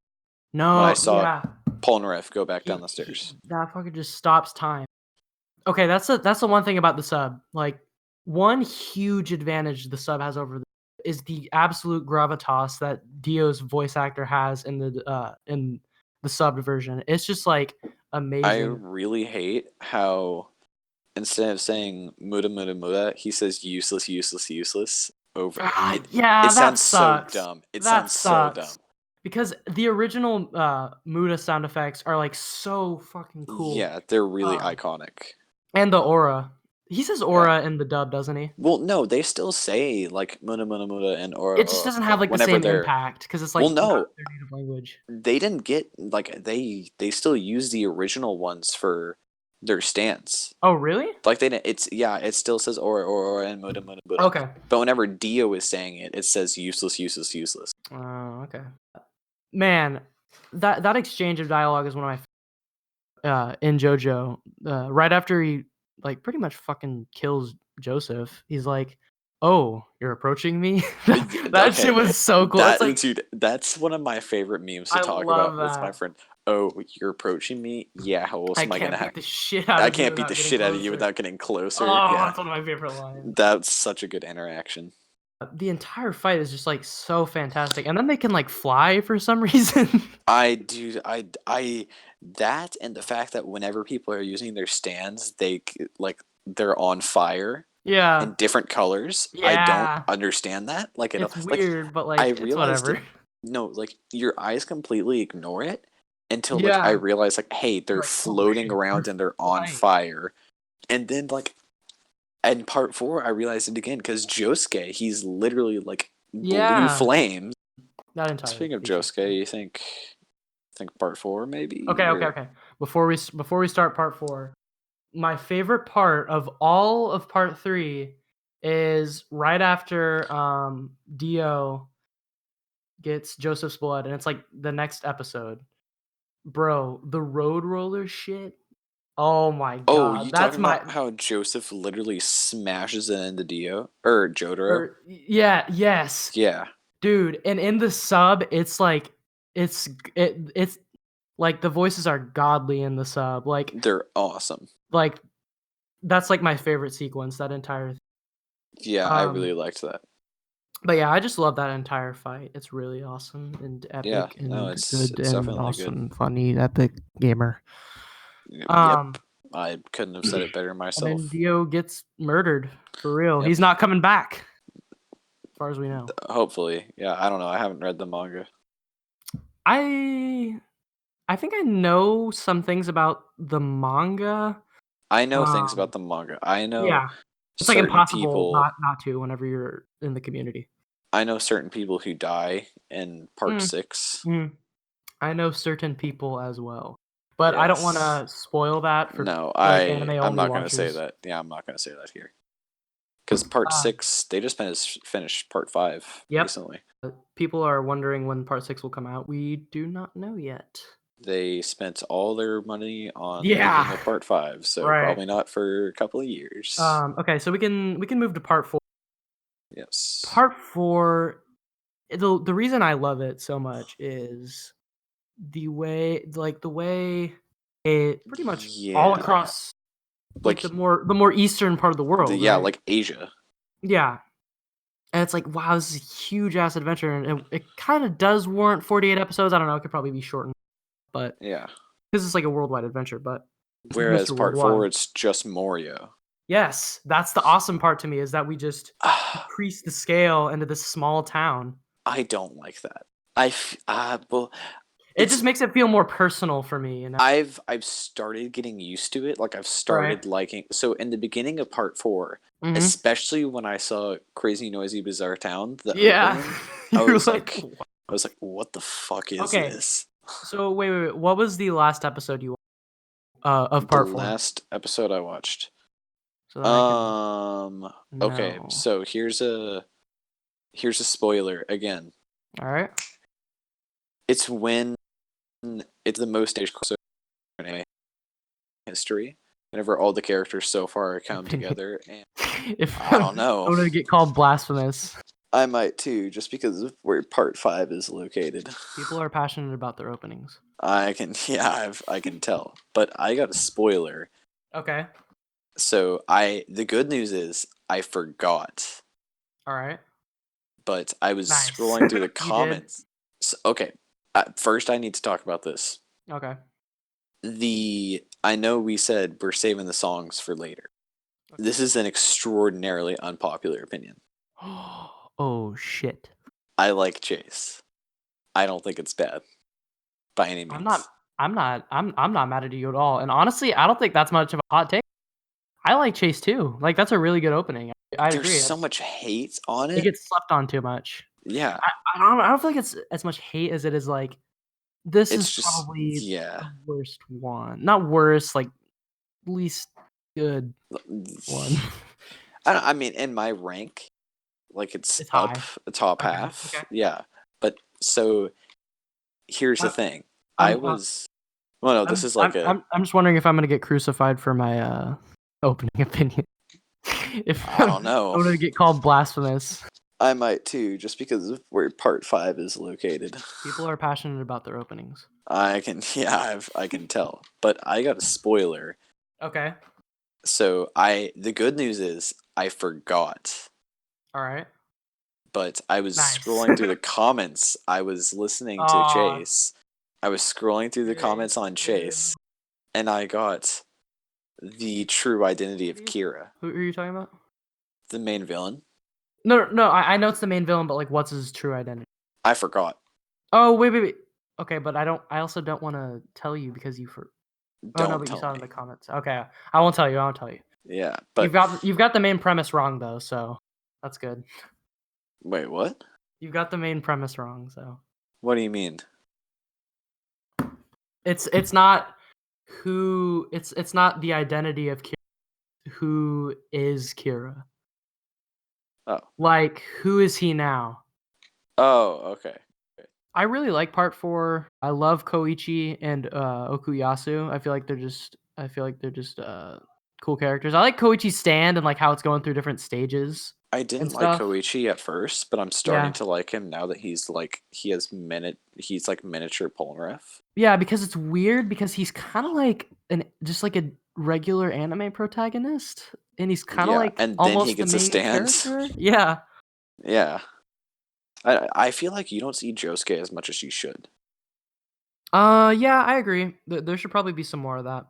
No, when I saw Polnareff go back down the stairs. That fucker just stops time. Okay, that's the one thing about the sub. Like, one huge advantage the sub has over the is the absolute gravitas that Dio's voice actor has in the subbed version. It's just like I amazing. really hate how instead of saying muda muda muda, he says useless, useless, useless over. Yeah, It that sounds so sucks. dumb. It That sounds so dumb. sucks. Because the original Muda sound effects are like so fucking cool. Yeah, they're really iconic. And the aura. He says Yeah. aura in the dub, doesn't he? Well, no, they still say like muda muda muda and aura. It just doesn't have like the whenever same they're impact because it's like well, not no, their native language. they didn't get like they still use the original ones for their stance. Oh, really? Like they didn't. It's yeah. It still says aura and muda muda muda. Okay. But whenever Dio is saying it, it says useless, useless, useless. Oh, okay. Man, that exchange of dialogue is one of my in JoJo. Right after he like pretty much fucking kills Joseph, he's like, "Oh, you're approaching me." That shit was so cool. It's like, dude, that's one of my favorite memes to I talk love about with my that. friend. Oh, you're approaching me? Yeah, how else I am I gonna can't have? beat the shit out I of you can't beat without the getting shit out of you closer. without getting closer. Oh, Yeah, that's one of my favorite lines. that's such a good interaction. The entire fight is just like so fantastic, and then they can like fly for some reason. I that and the fact that whenever people are using their stands, they're on fire Yeah, in different colors. I don't yeah. understand that. Like It's like weird, but I like it's realized whatever. it. No, like your eyes completely ignore it until like I Yeah, realize like, hey, they're like oh floating shit, they're around and they're on flying. fire. And then like in part 4, I realized it again because Josuke, he's literally like blue Yeah, flames. that entire Speaking of sequence. Josuke, you think part 4 maybe? Okay. Before we start part 4, my favorite part of all of part 3 is right after Dio gets Joseph's blood, and it's like the next episode. Bro, the road roller shit. Oh my Oh, god, you that's talking my about how Joseph literally smashes it into Dio or Jotaro? yeah, yes. Yeah, Dude, and in the sub, it's like it's like the voices are godly in the sub. they're awesome. Like that's like my favorite sequence, that entire Yeah, I really liked that. but yeah, I just love that entire fight. It's really awesome and Yeah, epic no, and it's good it's and definitely good. awesome, funny, epic gamer. Yep, I couldn't have said it better And then myself. Dio gets murdered for real. Yep. He's not coming back, as far as we know. Hopefully, yeah. I don't know. I haven't read the manga. I I think I know some things about the manga. I know things Um, about the manga. I know yeah, it's like certain impossible people. not to whenever you're in the community. I know certain people who die in part Mm, 6. I know certain people as well, but I don't want Yes. to spoil that for No, like anime I'm only not gonna say watchers. that. Yeah, I'm not gonna say that here. Because part Uh, 6, they just finished part 5 yep. recently. People are wondering when part 6 will come out. We do not know yet. They spent all their money on making Yeah. a part 5, so Right. probably not for a couple of years. Okay, so we can move to part 4. Yes. Part 4, the reason I love it so much is the way it pretty much all Yeah. across like Like the more eastern part of the world, yeah, right? like Asia. Yeah. And it's like, wow, this is a huge ass adventure, and it kind of does warrant 48 episodes. I don't know, it could probably be shortened, but Yeah. because it's like a worldwide adventure, but Whereas Mr. part 4, Worldwide. it's just Morio. Yes, that's the awesome part to me is that we just increase the scale into this small town. I don't like that. Well, It just it's makes it feel more personal for me, you know? I've started getting used to it. Like I've Right. started liking. So in the beginning of part 4, Mhm. especially when I saw Crazy Noisy Bizarre Town, the Yeah. opening, I You're was like, like, what the fuck is okay. this? So wait. What was the last episode you watched of The part 4? last episode I watched. So that I can Okay, know. so here's a spoiler again. All right. It's when it's the most stage crossover in anime history. Whenever all the characters so far come together, and If I don't I'm know, gonna get called blasphemous. I might too, just because of where part 5 is located. People are passionate about their openings. I can, yeah, I can tell. But I got a spoiler. Okay. So the good news is I forgot, All right. but I was Nice. scrolling through the You did. comments. So, okay, first I need to talk about this. Okay. I know we said we're saving the songs for later. Okay. This is an extraordinarily unpopular opinion. Oh shit. I like Chase. I don't think it's bad by any I'm means. not. I'm not mad at you at all. And honestly, I don't think that's much of a hot take. I like Chase too. Like that's a really good opening. I There's agree. so much hate on It it. gets slept on too much. Yeah. I don't feel like it's as much hate as it is like this is It's just, probably yeah. the worst one. Not worst, like least good one. I mean, in my rank, like it's up high. the top Okay. half. Okay. Yeah. But so here's the thing. I I'm was, well, no, this is like I'm just wondering if I'm gonna get crucified for my opening opinion. If I don't I'm know. gonna get called blasphemous. I might too, just because of where part 5 is located. People are passionate about their openings. I can, yeah, I can tell. But I got a spoiler. Okay. So the good news is I forgot. All right. But I was Nice. scrolling through the comments. I was listening to Chase. I was scrolling through the comments on Chase, and I got the true identity of Kira. Who are you talking about? The main villain. No, I know it's the main villain, but like, what's his true identity? I forgot. Oh, wait. Okay, but I also don't want to tell you because you Oh no, but you saw it in the comments. Okay, I won't tell you. Yeah, but you've got the main premise wrong though, so that's good. Wait, what? You've got the main premise wrong, so. What do you mean? It's not who it's not the identity of Kira. Who is Kira? Oh. Like, who is he now? Oh, okay. I really like part 4. I love Koichi and Okuyasu. I feel like they're just cool characters. I like Koichi's stand and like how it's going through different stages. I didn't like Koichi at first, but I'm starting to like him now that he's like he's like miniature Polnareff. Yeah, because it's weird because he's kind of like just like a regular anime protagonist, and he's kind of like and almost then he gets the main a stand. character. Yeah. Yeah. I feel like you don't see Josuke as much as you should. Yeah, I agree. There should probably be some more of that.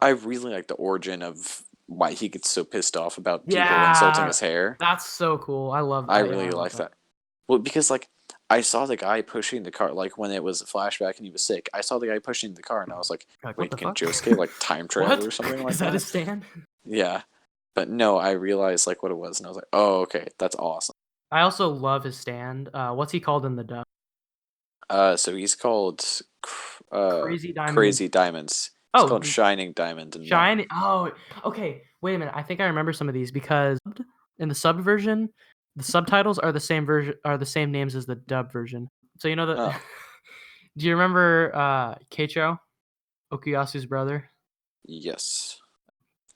I really like the origin of why he gets so pissed off about people insulting his hair. That's so cool. I love that. I really like that. Well, because like I saw the guy pushing the car, like when it was a flashback and he was sick. I saw the guy pushing the car, and I was like, "Wait, can Josuke like time travel or something like that?" Is that a stand? Yeah, but no, I realized like what it was, and I was like, "Oh, okay, that's awesome." I also love his stand. What's he called in the dub? So he's called Crazy Diamond. Crazy Diamonds. It's called Shining Diamond. Shining. Oh, okay. Wait a minute. I think I remember some of these because in the sub version, the subtitles are the same names as the dub version. So you know the. Oh. Do you remember Keicho, Okuyasu's brother? Yes.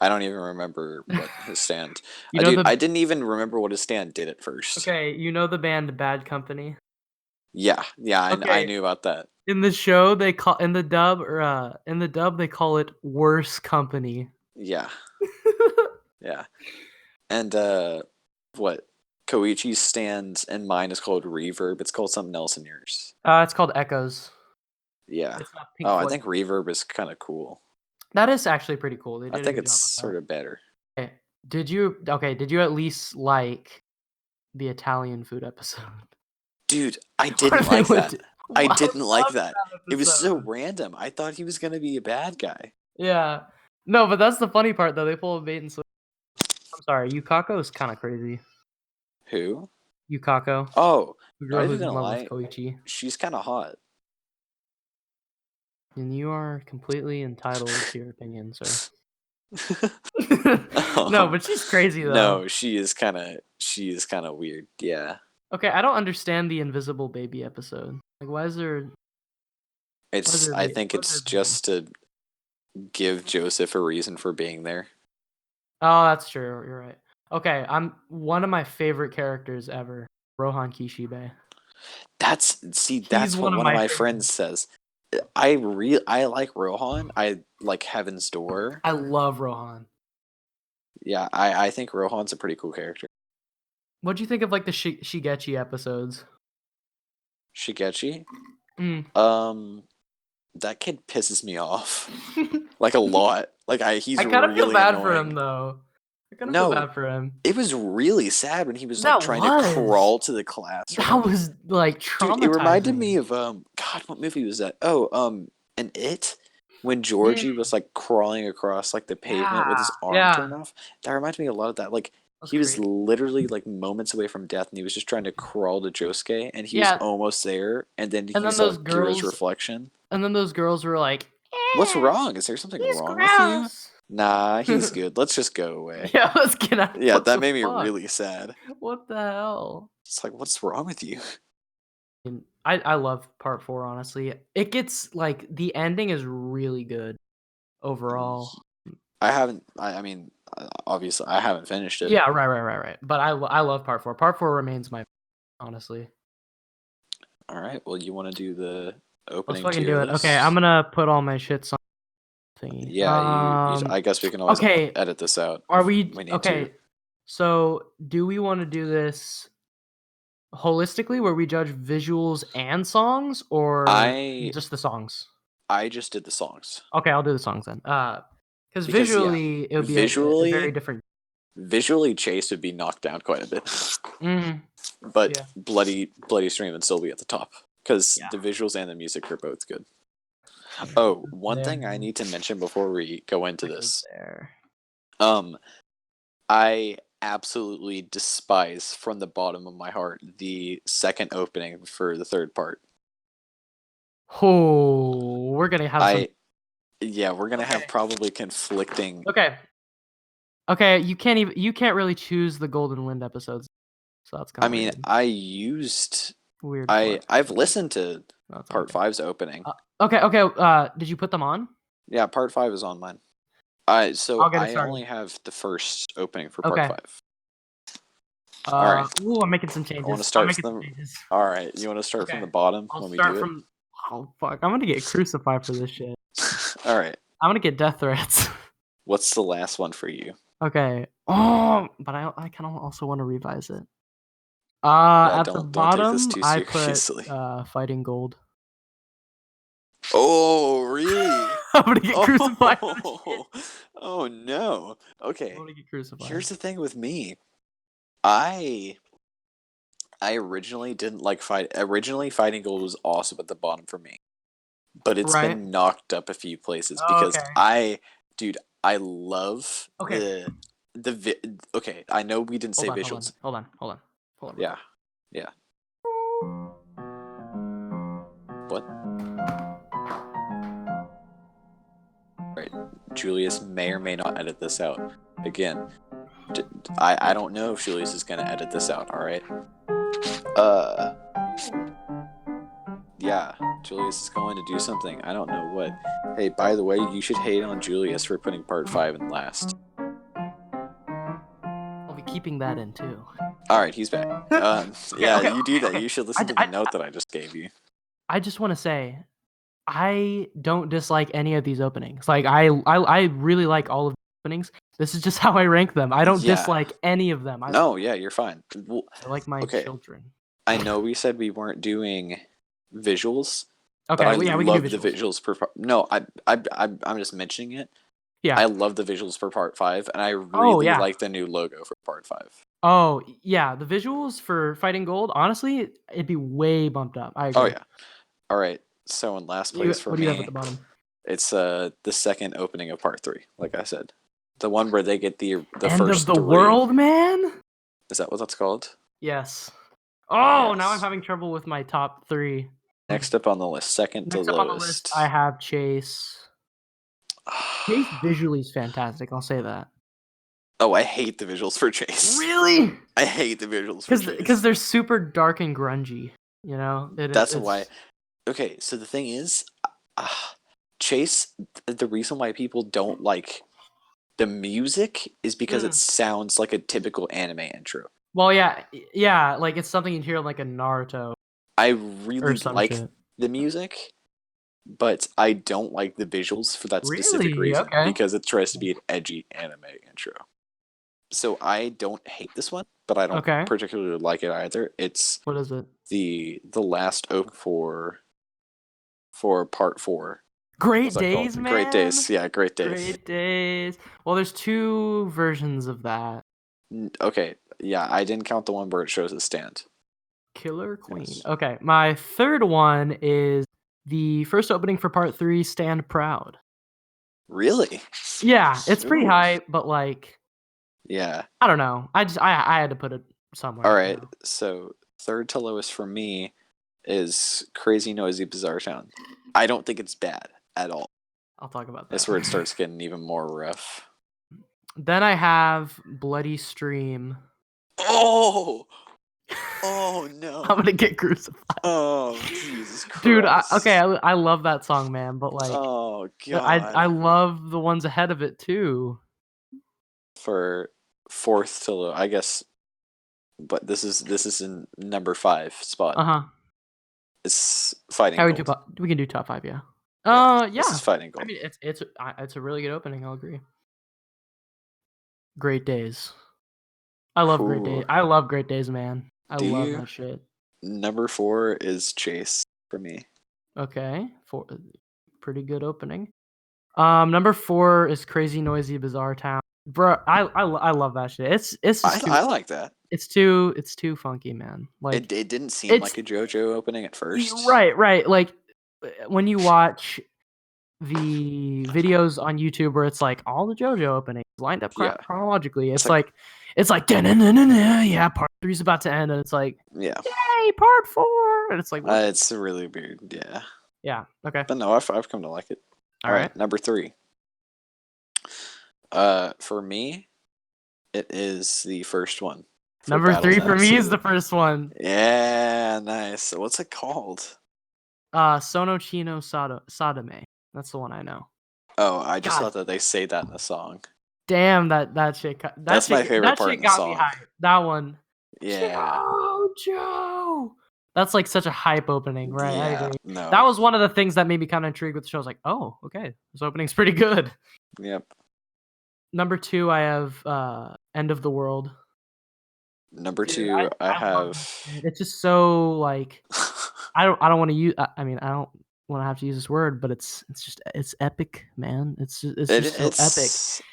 I don't even remember what his stand. I didn't even remember what his stand did at first. Okay, you know the band Bad Company? Yeah, I knew about that. In the show, in the dub they call it Worse Company. Yeah. Yeah. And what? Koichi's stand and mine is called Reverb. It's called something else in yours. It's called Echoes. Yeah. I think Reverb is kind of cool. That is actually pretty cool. I think it's sort of better. Okay. Did you at least like the Italian food episode? Dude, I didn't like that. I didn't like that. It was so random. I thought he was going to be a bad guy. Yeah. No, but that's the funny part, though. They pull a bait and switch. I'm sorry. Yukako is kind of crazy. Who? Yukako. Oh, the girl who's in love with Koichi. She's kind of hot. And you are completely entitled to your opinion, sir. Oh, no, but she's crazy though. No, she is kind of weird. Yeah. Okay, I don't understand the Invisible Baby episode. Like, why is there? I think it's just to give Joseph a reason for being there. Oh, that's true. You're right. Okay, I'm one of my favorite characters ever, Rohan Kishibe. That's what one of my friends says. I like Rohan. I like Heaven's Door. I love Rohan. Yeah, I think Rohan's a pretty cool character. What'd you think of like the Shigechi episodes? Shigechi? Mm. That kid pisses me off. Like a lot. Like he's I kind of feel really bad annoying. for him though. I kind of feel bad for him. It was really sad when he was like trying to crawl to the classroom. That was like traumatizing. Dude, it reminded me of God, what movie was that? Oh, an It, when Georgie was like crawling across like the pavement with his arm turned off. That reminded me a lot of that. Like he was literally like moments away from death, and he was just trying to crawl to Josuke, and he was almost there, and then he saw Kira's reflection. And then those girls were like, "What's wrong? Is there something wrong with you?" Nah, he's good. Let's just go away. Yeah, let's get out. Yeah, that made me really sad. What the hell? It's like, what's wrong with you? I love part 4, honestly. It gets like the ending is really good overall. I mean, obviously I haven't finished it. Yeah, right. But I love part 4. Part 4 remains my, honestly. All right. Well, you want to do the opening? Let's fucking do it. Okay, I'm gonna put all my shits on thingy. Yeah, I guess we can always edit this out. Are we okay? To. So, do we want to do this holistically, where we judge visuals and songs, or just the songs? I just did the songs. Okay, I'll do the songs then. Because visually, it would be a very different. Visually, Chase would be knocked down quite a bit. But Bloody Stream would still be at the top because the visuals and the music are both good. Oh, one thing I need to mention before we go into this. I absolutely despise from the bottom of my heart the second opening for the third part. Oh, we're gonna have we're gonna have probably conflicting. Okay, you can't really choose the Golden Wind episodes, so that's kind of. I mean, weird. I used weird. I've listened to part 5's opening. Okay. Did you put them on? Yeah, part 5 is on mine. So I only have the first opening for part 5. All right. Ooh, I'm making some changes. I want to start from All right, you want to start from the bottom? I'll start from. Oh fuck! I'm gonna get crucified for this shit. All right. I'm gonna get death threats. What's the last one for you? Okay. Oh, but I kind of also want to revise it. At the bottom, I put Fighting Gold. Oh, really? I'm gonna get crucified. Oh no. Okay. I'm gonna get crucified. Here's the thing with me. I originally didn't like Fighting Gold was awesome at the bottom for me. But it's been knocked up a few places because I love okay, I know we didn't say visuals. Hold on. Yeah. What? Right. Julius may or may not edit this out. Again, I don't know if Julius is going to edit this out, alright? Yeah, Julius is going to do something. I don't know what. Hey, by the way, you should hate on Julius for putting part 5 in last. I'll be keeping that in too. Alright, he's back. You do that. You should listen to the note that I just gave you. I just want to say, I don't dislike any of these openings. Like, I really like all of the openings. This is just how I rank them. I don't dislike any of them. You're fine. Well, I like my children. I know we said we weren't doing visuals. Okay, but I love the visuals per part. No, I'm just mentioning it. Yeah. I love the visuals for part 5, and I really like the new logo for part 5. Oh, yeah. The visuals for Fighting Gold, honestly, it'd be way bumped up. I agree. Oh, yeah. All right. So in last place for me, what do you have at the bottom? It's the second opening of part 3, like I said. The one where they get the End first of the world, man? Is that what that's called? Yes. Oh, now I'm having trouble with my top 3. Next up on the list, second to lowest. On the list, I have Chase. Chase visually is fantastic, I'll say that. Oh, I hate the visuals for Chase. Really? I hate the visuals for Chase. Because they're super dark and grungy, you know? That's why. Okay, so the thing is, Chase, the reason why people don't like the music is because it sounds like a typical anime intro. Well, yeah, like it's something you'd hear like a Naruto. I really like the music, but I don't like the visuals for that specific reason because it tries to be an edgy anime intro. So I don't hate this one, but I don't particularly like it either. It's what is it? The last open for part 4. Great Days, man. Great Days. Yeah, Great Days. Great Days. Well, there's 2 versions of that. Okay. Yeah, I didn't count the one where it shows a stand. Killer Queen. Yes. Okay, my third one is the first opening for part 3, Stand Proud. Really? Yeah, it's pretty high, but like, yeah, I don't know. I had to put it somewhere. All right, so third to lowest for me is Crazy Noisy Bizarre Town. I don't think it's bad at all. I'll talk about that. That's where it starts getting even more rough. Then I have Bloody Stream. Oh no! I'm gonna get crucified. Oh Jesus Christ! Dude, I love that song, man. But like, oh god, I love the ones ahead of it too. For fourth to low, I guess. But this is in number 5 spot. It's Fighting Gold. We can do top 5, yeah. Yeah. This is Fighting Gold. I mean, it's a really good opening. I'll agree. Great Days. I love Great Days. I love Great Days, man. I love that shit. Number 4 is Chase for me. Okay, pretty good opening. Number 4 is Crazy Noisy Bizarre Town. Bro, I love that shit. It's just I like that. It's too funky, man. Like it didn't seem like a JoJo opening at first. Right. Like when you watch the videos on YouTube where it's like all the JoJo openings lined up chronologically, it's like yeah, part 3's about to end, and it's like yay, part 4, and it's like it's really weird. Yeah. Okay. But no, I've come to like it. All right, number 3. For me, it is the first one. Number 3 for me is the first one. Yeah, nice. So what's it called? Sono Chino Sadame. That's the one I know. Oh, I just thought that they say that in the song. Damn, that shit. That's my favorite part in the song. Me hyped. That one. Yeah. JoJo. That's like such a hype opening, right? Yeah, I agree. No. That was one of the things that made me kind of intrigued with the show. I was like, oh, okay, this opening's pretty good. Yep. Number 2, I have End of the World. Number 2, I have. It's just so like, I don't want to use. I mean, I don't want to have to use this word, but it's epic, man. It's so epic.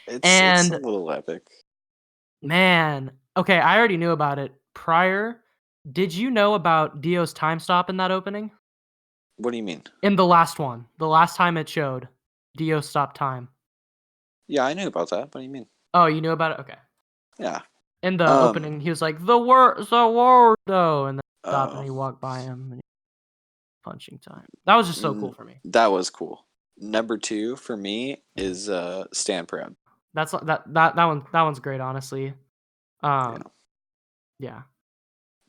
It's a little epic. Man, okay, I already knew about it prior. Did you know about Dio's time stop in that opening? What do you mean? In the last one, the last time it showed, Dio stopped time. Yeah, I knew about that. What do you mean? Oh, you knew about it? Okay. Yeah. In the opening, he was like, the word, though, and then stopped and he walked by him and punching time. That was just so cool for me. That was cool. Number 2 for me is Stand Proud. That's that one's great, honestly. Yeah. Yeah.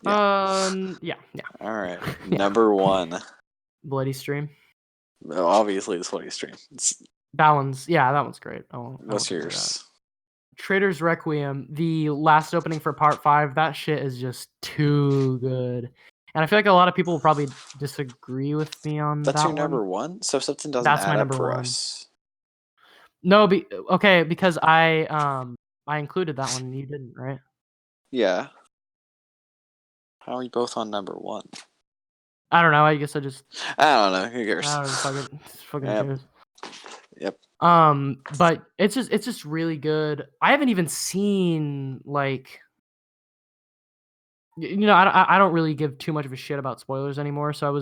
All right. Number 1. Bloody Stream. Well, obviously, it's Bloody Stream. That one's great. What's yours? Trader's Requiem, the last opening for part 5. That shit is just too good, and I feel like a lot of people will probably disagree with me on that. That's your number 1. So something doesn't add up for us. No, because I included that one and you didn't, right? Yeah. How are we both on number 1? I don't know. I guess I don't know. Who cares? Fucking Yep. But it's just really good. I haven't even seen like, I don't really give too much of a shit about spoilers anymore. So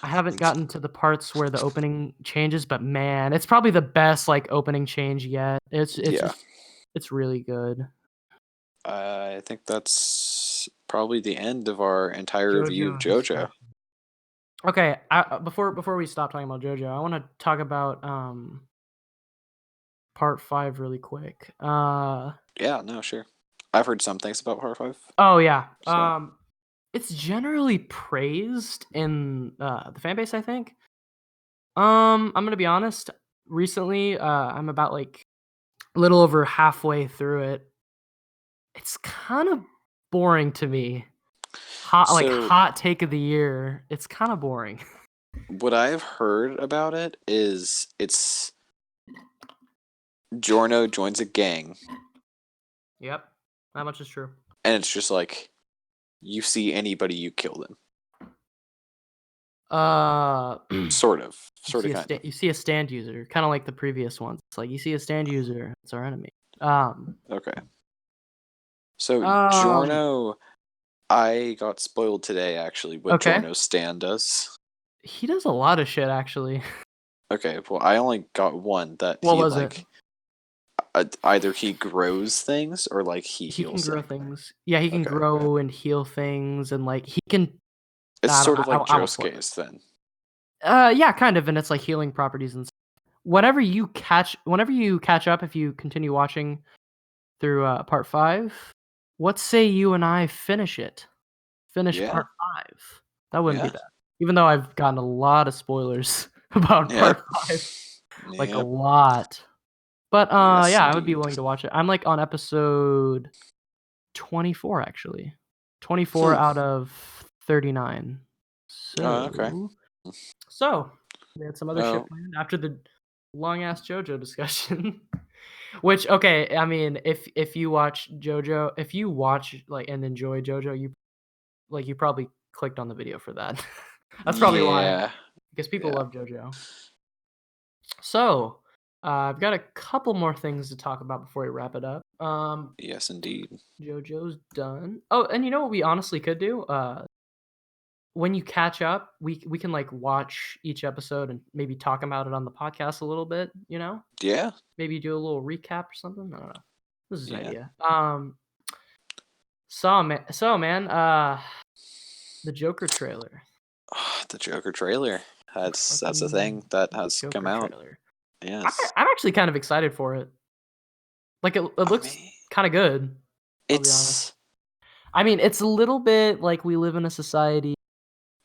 I haven't gotten to the parts where the opening changes, but man, it's probably the best like opening change yet. It's really good. I think that's probably the end of our entire review of JoJo. Okay, before we stop talking about JoJo, I want to talk about part 5 really quick. Yeah, no, sure. I've heard some things about part 5. Oh yeah. So. It's generally praised in the fan base, I think. I'm gonna be honest. Recently, I'm about like a little over halfway through it. It's kind of boring to me. Hot take of the year. It's kind of boring. What I've heard about it is it's Giorno joins a gang. Yep, that much is true. And it's just like, you see anybody, you kill them. Sort of kind of. You see a stand user, kind of like the previous ones. It's like you see a stand user, it's our enemy. Okay. So Giorno, I got spoiled today actually what Giorno Stan does. He does a lot of shit actually. Okay, well I only got one that what was it? Either he grows things or like he heals. He can grow things. Yeah, he can grow and heal things, and like he can. It's sort of like Josuke's then. Yeah, kind of, and it's like healing properties and stuff. Whenever you catch up, if you continue watching through part 5, what say you and I finish it? Finish part 5. That wouldn't be bad. Even though I've gotten a lot of spoilers about part 5, like a lot. But yeah, I would be willing to watch it. I'm like on episode 24 actually. 24 out of 39. So, so we had some other shit planned after the long ass JoJo discussion. Which I mean, if you watch JoJo, if you watch like and enjoy JoJo, you probably clicked on the video for that. That's probably why, because people love JoJo. So, I've got a couple more things to talk about before we wrap it up. Yes, indeed. JoJo's done. Oh, and you know what we honestly could do? When you catch up, we can like watch each episode and maybe talk about it on the podcast a little bit, you know? Yeah. Maybe do a little recap or something. I don't know. This is an idea. So man, the Joker trailer. The Joker trailer. That's a thing that has come out. Yes. I'm actually kind of excited for it. Like it looks kind of good. I mean, it's a little bit like we live in a society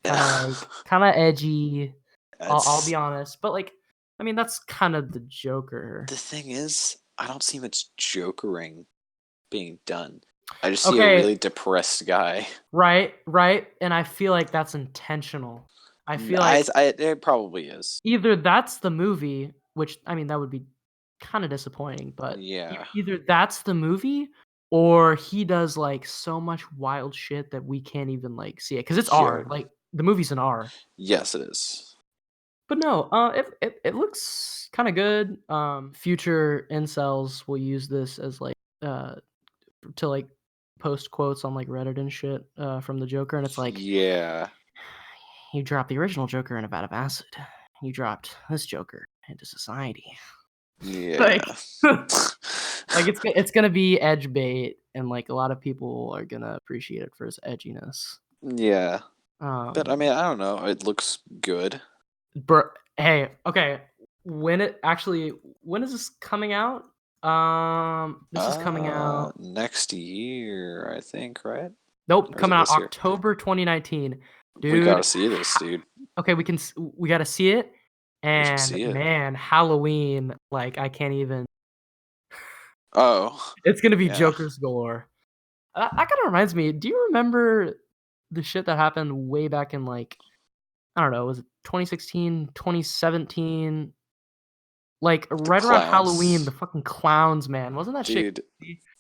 kind of edgy. I'll be honest, but like, I mean, that's kind of the Joker. The thing is, I don't see much Jokering being done. I just see a really depressed guy. Right, and I feel like that's intentional. I feel like it probably is. Either that's the movie, which I mean that would be kind of disappointing, but yeah, either that's the movie or he does like so much wild shit that we can't even like see it because it's R. Like the movie's an R. Yes, it is. But no, it looks kind of good. Future incels will use this as like to like post quotes on like Reddit and shit from the Joker, and it's like, you dropped the original Joker in a vat of acid. You dropped this Joker into society. Yeah. like it's gonna be edge bait, and like a lot of people are gonna appreciate it for its edginess. Yeah. But I mean, I don't know. It looks good. Hey, okay. When is this coming out? This is coming out next year, I think, right? Nope, coming out October 2019. Dude, we gotta see this, dude. Okay, we gotta see it. And man, Halloween, like I can't even. It's gonna be Joker's galore. That kind of reminds me. Do you remember the shit that happened way back in like, I don't know, was it 2016, 2017? Like right around Halloween, the fucking clowns, man, wasn't that shit?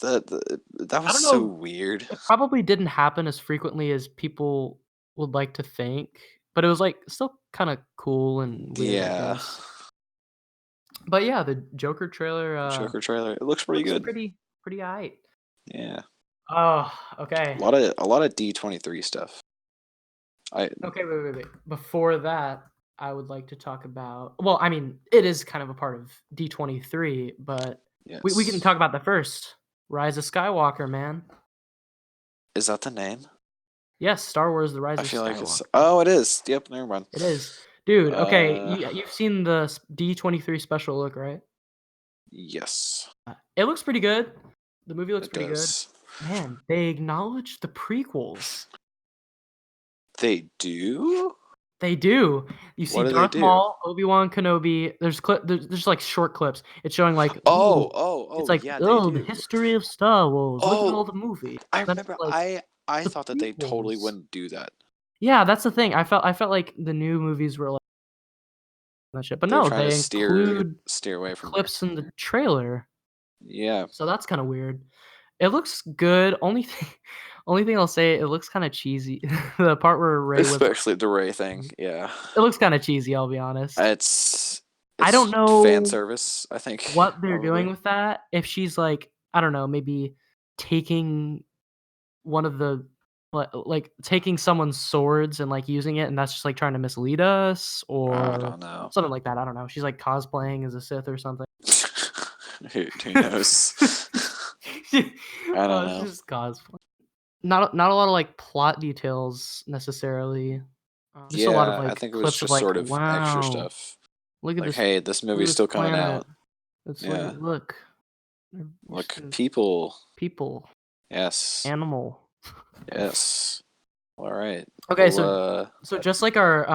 That was so weird. It probably didn't happen as frequently as people would like to think, but it was like still kind of cool and weird, I guess. But yeah, the Joker trailer. It looks pretty good. Pretty aight. Yeah. Oh, okay. A lot of D23 stuff. Okay, wait. Before that, I would like to talk about. Well, I mean, it is kind of a part of D23, but we can talk about the first Rise of Skywalker, man. Is that the name? Yes, Star Wars: The Rise of Skywalker. I feel like it's. Oh, it is. Yep, never mind. It is, dude. Okay, you've seen the D23 special look, right? Yes. It looks pretty good. The movie looks pretty good. Man, they acknowledge the prequels. They do? They do. You see Darth Maul, Obi-Wan Kenobi. There's like short clips. It's showing like it's like the history of Star Wars. Look at all the movies. I remember like, I thought that they totally wouldn't do that. Yeah, that's the thing. I felt like the new movies were like that shit. But no, they include steer away from clips in the trailer. Yeah. So that's kind of weird. It looks good. Only thing I'll say, it looks kind of cheesy. The part where Ray was, especially the Ray thing. Yeah, it looks kind of cheesy. I'll be honest. It's I don't fan know service, I think, what they're doing probably. with that. If she's like, I don't know, maybe taking one of the like taking someone's swords and like using it, and that's just like trying to mislead us I or don't know. something like that. I don't know. She's like cosplaying as a Sith or something. Who knows? I don't know. She's just cosplay. Not a lot of like plot details necessarily. Just a lot of Yeah, I like think it was clips of just like, sort of extra wow, stuff. look at Like, this, hey, this movie's still coming planet. out. It's Yeah. like, look, people. People. Yes. Animal. Yes. All right. Okay, well, so just like our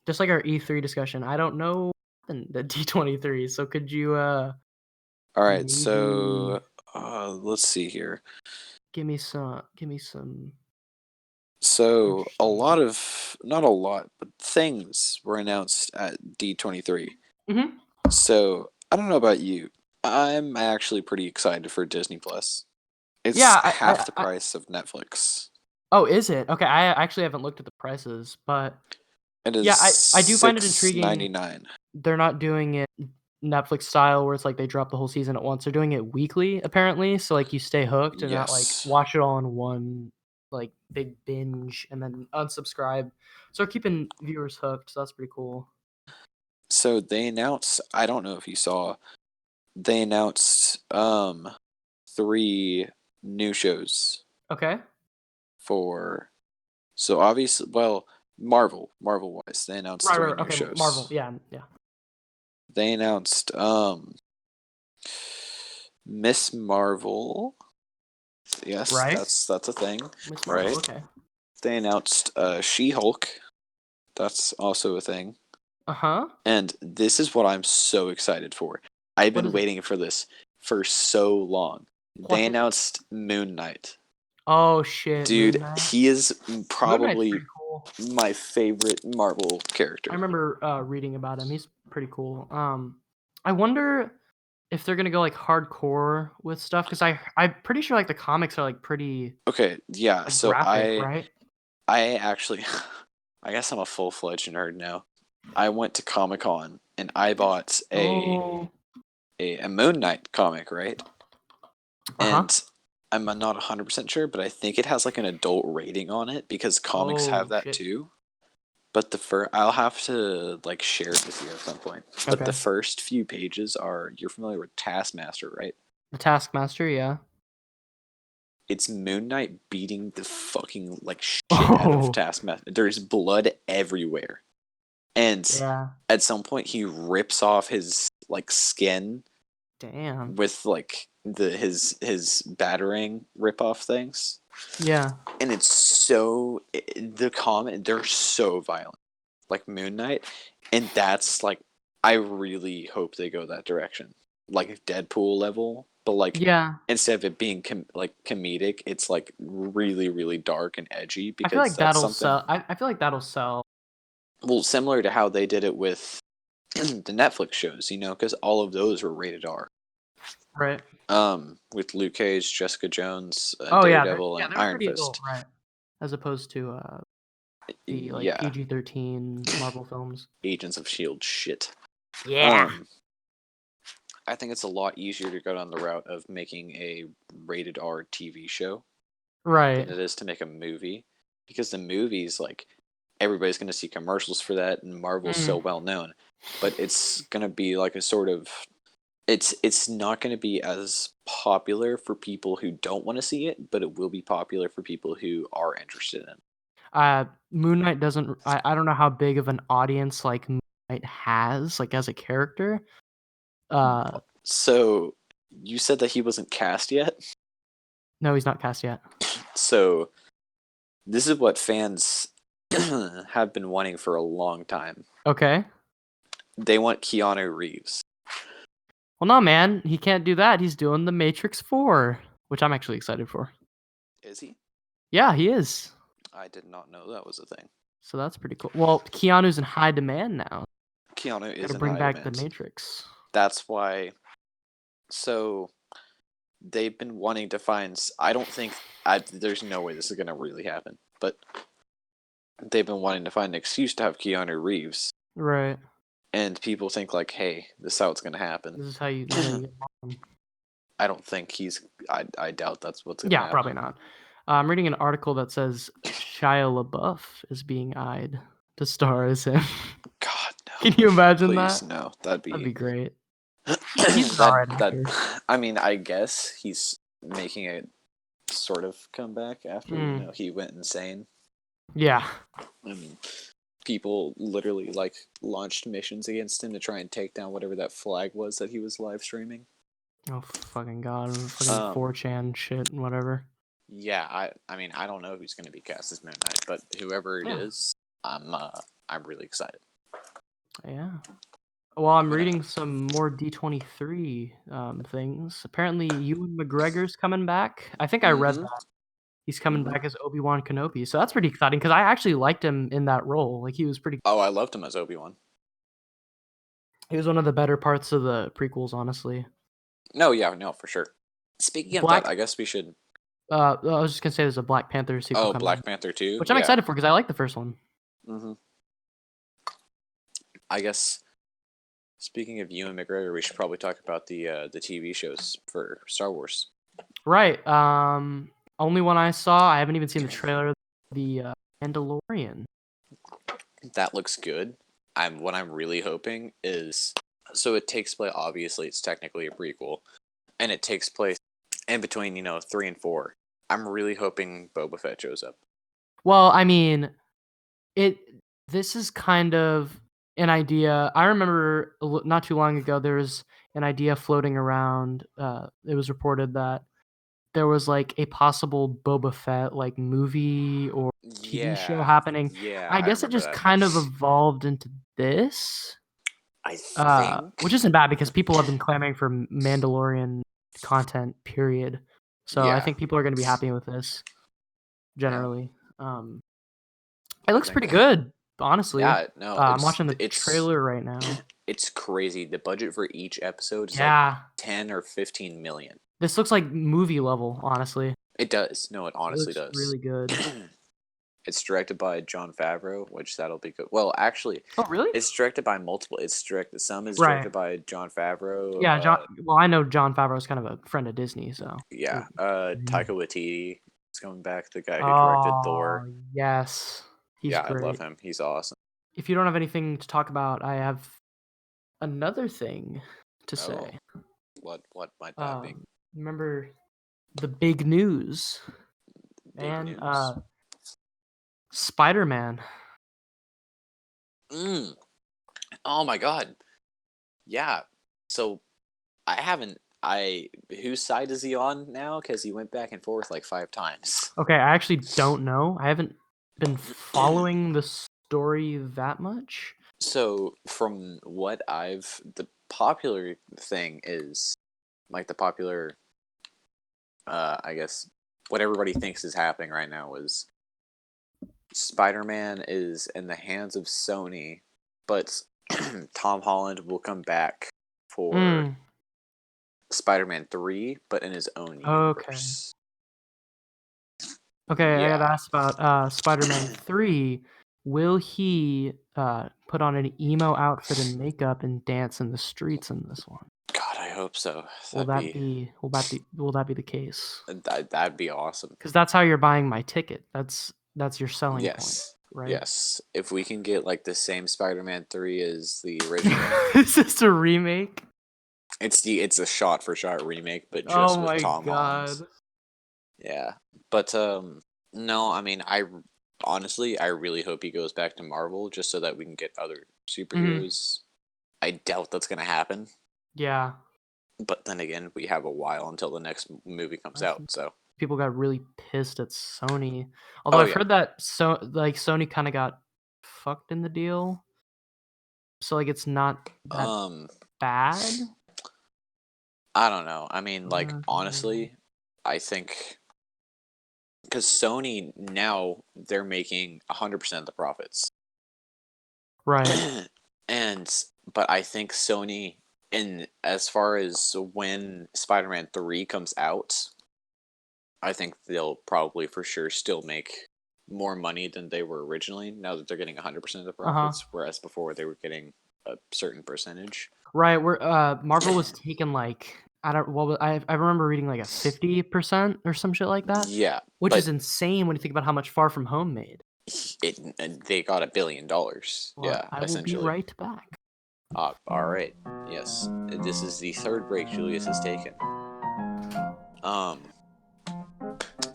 E3 discussion, I don't know the D23. So could you all right. maybe So let's see here. give me some So a lot interesting. of, not a lot, but things were announced at D23. Mm-hmm. So I don't know about you. I'm actually pretty excited for Disney Plus. It's Yeah, half the price of Netflix. oh, is it? Okay, I actually haven't looked at the prices, but It is yeah, I do find it intriguing. $6.99. They're not doing it Netflix style where it's like they drop the whole season at once. They're doing it weekly apparently, so like you stay hooked and not like Yes. watch it all in one like big binge and then unsubscribe. So they're keeping viewers hooked. So that's pretty cool. So they announced, I don't know if you saw, they announced 3 new shows Okay. for, so obviously, well, Marvel wise, they announced 3 Right. new Okay, Marvel. shows. Yeah. They announced Miss Marvel. Yes, Right. that's a thing, Miss right? Marvel. Okay. They announced She-Hulk. That's also a thing. Uh-huh. And this is what I'm so excited for. I've What been is it? waiting for this for so long. What They is it? announced Moon Knight. Oh shit, Moon Dude, Knight. he is Moon Knight's probably pretty cool. my favorite Marvel I character. remember reading about him. He's pretty cool. I wonder if they're gonna go like hardcore with stuff because I'm pretty sure like the comics are like pretty Okay, yeah, like so graphic, right? I actually I guess I'm a full-fledged nerd now. I went to Comic-Con and I bought Oh. a Moon Knight comic, right? Uh-huh. And I'm not 100% sure, but I think it has like an adult rating on it because comics have Oh that shit. too. But I'll have to like share it with you at some point. But the Okay. first few pages are, you're familiar with Taskmaster, right? The Taskmaster, yeah. It's Moon Knight beating the fucking like shit out of Oh. Taskmaster. There's blood everywhere. And Yeah. at some point he rips off his like skin Damn. with like his battering rip off things. Yeah. And it's they're so violent, like Moon Knight, and that's like, I really hope they go that direction, like Deadpool level, but like Yeah. instead of it being comedic, it's like really dark and edgy, I feel because like that's that'll something, sell. I feel like that'll sell. well, similar to how they did it with the Netflix shows, because all of those were rated R. Right. With Luke Cage, Jessica Jones, Oh yeah. Daredevil, and They're Iron pretty adult, Fist. right? As opposed to the like Yeah, PG-13 Marvel films. Agents of Shield shit. Yeah. I think it's a lot easier to go down the route of making a rated R TV show Right. than it is to make a movie, because the movies, like, everybody's going to see commercials for that, and Marvel's so well known, but it's going to be like a sort of, it's not going to be as popular for people who don't want to see it, but it will be popular for people who are interested in it. Moon Knight doesn't. I don't know how big of an audience like Moon Knight has, like as a character. So you said that he wasn't cast yet? No, he's not cast yet. So this is what fans have been wanting for a long time. Okay. They want Keanu Reeves. Well, no, man, he can't do that. He's doing The Matrix 4, which I'm actually excited for. Is he? Yeah, he is. I did not know that was a thing. So that's pretty cool. Well, Keanu's in high demand now. Keanu is Gotta in bring high back demand. The Matrix. That's why. So they've been wanting to find. I don't think there's no way this is gonna really happen, but they've been wanting to find an excuse to have Keanu Reeves. Right. And people think like, hey, this is how it's gonna happen. This is how you get on. I don't think he's. I doubt that's what's gonna Yeah, happen. probably not. I'm reading an article that says Shia LaBeouf is being eyed to star as him. God, no. Can you imagine Please, that? no. That'd be great. He's an alright actor. I mean, I guess he's making a sort of comeback after he went insane. Yeah. I mean, people literally like launched missions against him to try and take down whatever that flag was that he was live streaming. Oh fucking god! Fucking 4chan shit and whatever. Yeah, I mean, I don't know who's going to be cast as Moon Knight, but whoever it is, I'm really excited. Yeah. Well, I'm reading some more D23 things. Apparently, Ewan McGregor's coming back. I think I read that. He's coming back as Obi-Wan Kenobi. So that's pretty exciting because I actually liked him in that role. Like, he was pretty... Oh, I loved him as Obi-Wan. He was one of the better parts of the prequels, honestly. No, yeah, no, for sure. Speaking of that, I guess we should... I was just going to say there's a Black Panther sequel coming. Black Panther 2? Which I'm excited for because I like the first one. I guess... Speaking of Ewan McGregor, we should probably talk about the TV shows for Star Wars. Right. Only one I saw, I haven't even seen the trailer, the Mandalorian. That looks good. What I'm really hoping is... So it takes place, obviously, it's technically a prequel, and it takes place in between, 3 and 4. I'm really hoping Boba Fett shows up. Well, I mean, this is kind of an idea. I remember not too long ago there was an idea floating around. It was reported that there was like a possible Boba Fett like movie or TV show happening. Yeah, I guess it just kind of evolved into this. I think, which isn't bad because people have been clamoring for Mandalorian content. Period. So I think people are going to be happy with this. Generally, it looks pretty good. Honestly, yeah, no, I'm watching the trailer right now. It's crazy. The budget for each episode is like 10 or 15 million. This looks like movie level, honestly. It does. No, it honestly does. Really good. It's directed by Jon Favreau, which that'll be good. Well, actually, oh really? It's directed by multiple. Some is directed by Jon Favreau. Yeah, well, I know Jon Favreau is kind of a friend of Disney, so yeah. Taika Waititi is coming back. The guy who directed Thor. Yes, he's great. I love him. He's awesome. If you don't have anything to talk about, I have another thing to say. What might that be? Remember the big news, man? Spider-Man. Oh my god. Yeah. So whose side is he on now? Because he went back and forth like 5 times. Okay, I actually don't know. I haven't been following the story that much. So from what the popular thing is, like the popular, I guess, what everybody thinks is happening right now is Spider-Man is in the hands of Sony, but Tom Holland will come back for Spider-Man 3, but in his own universe. Okay, I gotta ask about Spider-Man 3. Will he put on an emo outfit and makeup and dance in the streets in this one? God, I hope so. Will that be the case? That'd be awesome. Because that's how you're buying my ticket. That's your selling point, right? Yes. If we can get like the same Spider-Man 3 as the original. Is this a remake? It's a shot-for-shot remake, but just with Tom Holland. Yeah. But no, I mean, I really hope he goes back to Marvel just so that we can get other superheroes. I doubt that's going to happen. Yeah. But then again, we have a while until the next movie comes out, so people got really pissed at Sony. Although I've heard that Sony kind of got fucked in the deal. So like it's not that bad. I don't know. I mean, like honestly, I think because Sony now they're making 100% of the profits. Right. But I think Sony And as far as when Spider-Man 3 comes out, I think they'll probably for sure still make more money than they were originally, now that they're getting 100% of the profits, whereas before they were getting a certain percentage. Right, where Marvel was taking like I remember reading like a 50% or some shit like that. Yeah, which is but insane when you think about how much Far From Home made. they got $1 billion. Well, Yeah, I will be essentially. right back. All right. Yes, this is the third break Julius has taken.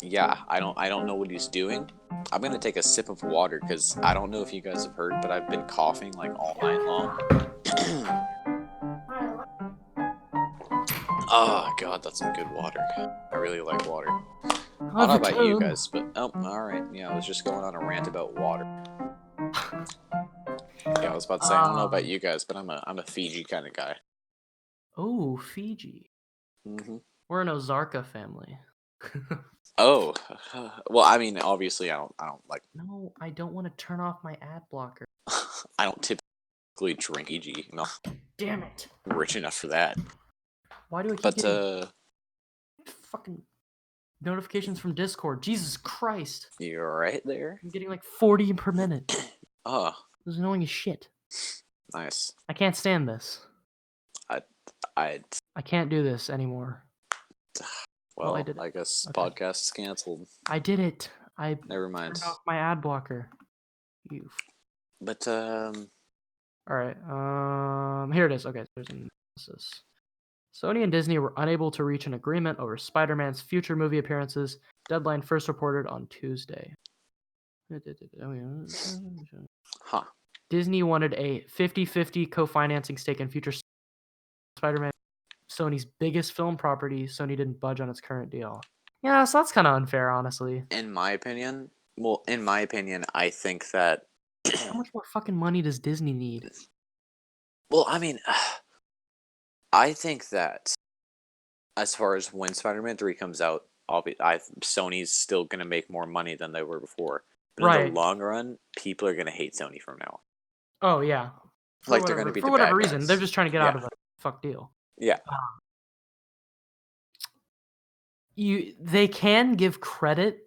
Yeah, I don't know what he's doing. I'm gonna take a sip of water because I don't know if you guys have heard, but I've been coughing like all night long. Oh god, that's some good water. I really like water. I don't know about you guys, but oh, all right. Yeah, I was just going on a rant about water. Yeah, I was about to say I don't know about you guys, but I'm a Fiji kind of guy. Oh, Fiji. Mm-hmm. We're an Ozarka family. Oh, well, I mean, obviously, I don't like. No, I don't want to turn off my ad blocker. I don't typically drink Fiji. No. Damn it. I'm rich enough for that. Why do I keep getting fucking notifications from Discord? Jesus Christ. You're right there. I'm getting like 40 per minute. Oh. This is annoying as shit. Nice. I can't stand this. I can't do this anymore. Well, I guess podcast's canceled. I did it. Never mind. Turned off my ad blocker. You. But All right. Here it is. Okay, there's an analysis. Sony and Disney were unable to reach an agreement over Spider-Man's future movie appearances. Deadline first reported on Tuesday. Huh. Disney wanted a 50-50 co-financing stake in future Spider-Man, Sony's biggest film property. Sony didn't budge on its current deal. Yeah, so that's kind of unfair, honestly. In my opinion, I think that... How much more fucking money does Disney need? Well, I mean, I think that as far as when Spider-Man 3 comes out, Sony's still going to make more money than they were before. But in the long run, people are going to hate Sony from now on. Oh, yeah. They're going to be for whatever reason. They're just trying to get out of the fuck deal. Yeah. They can give credit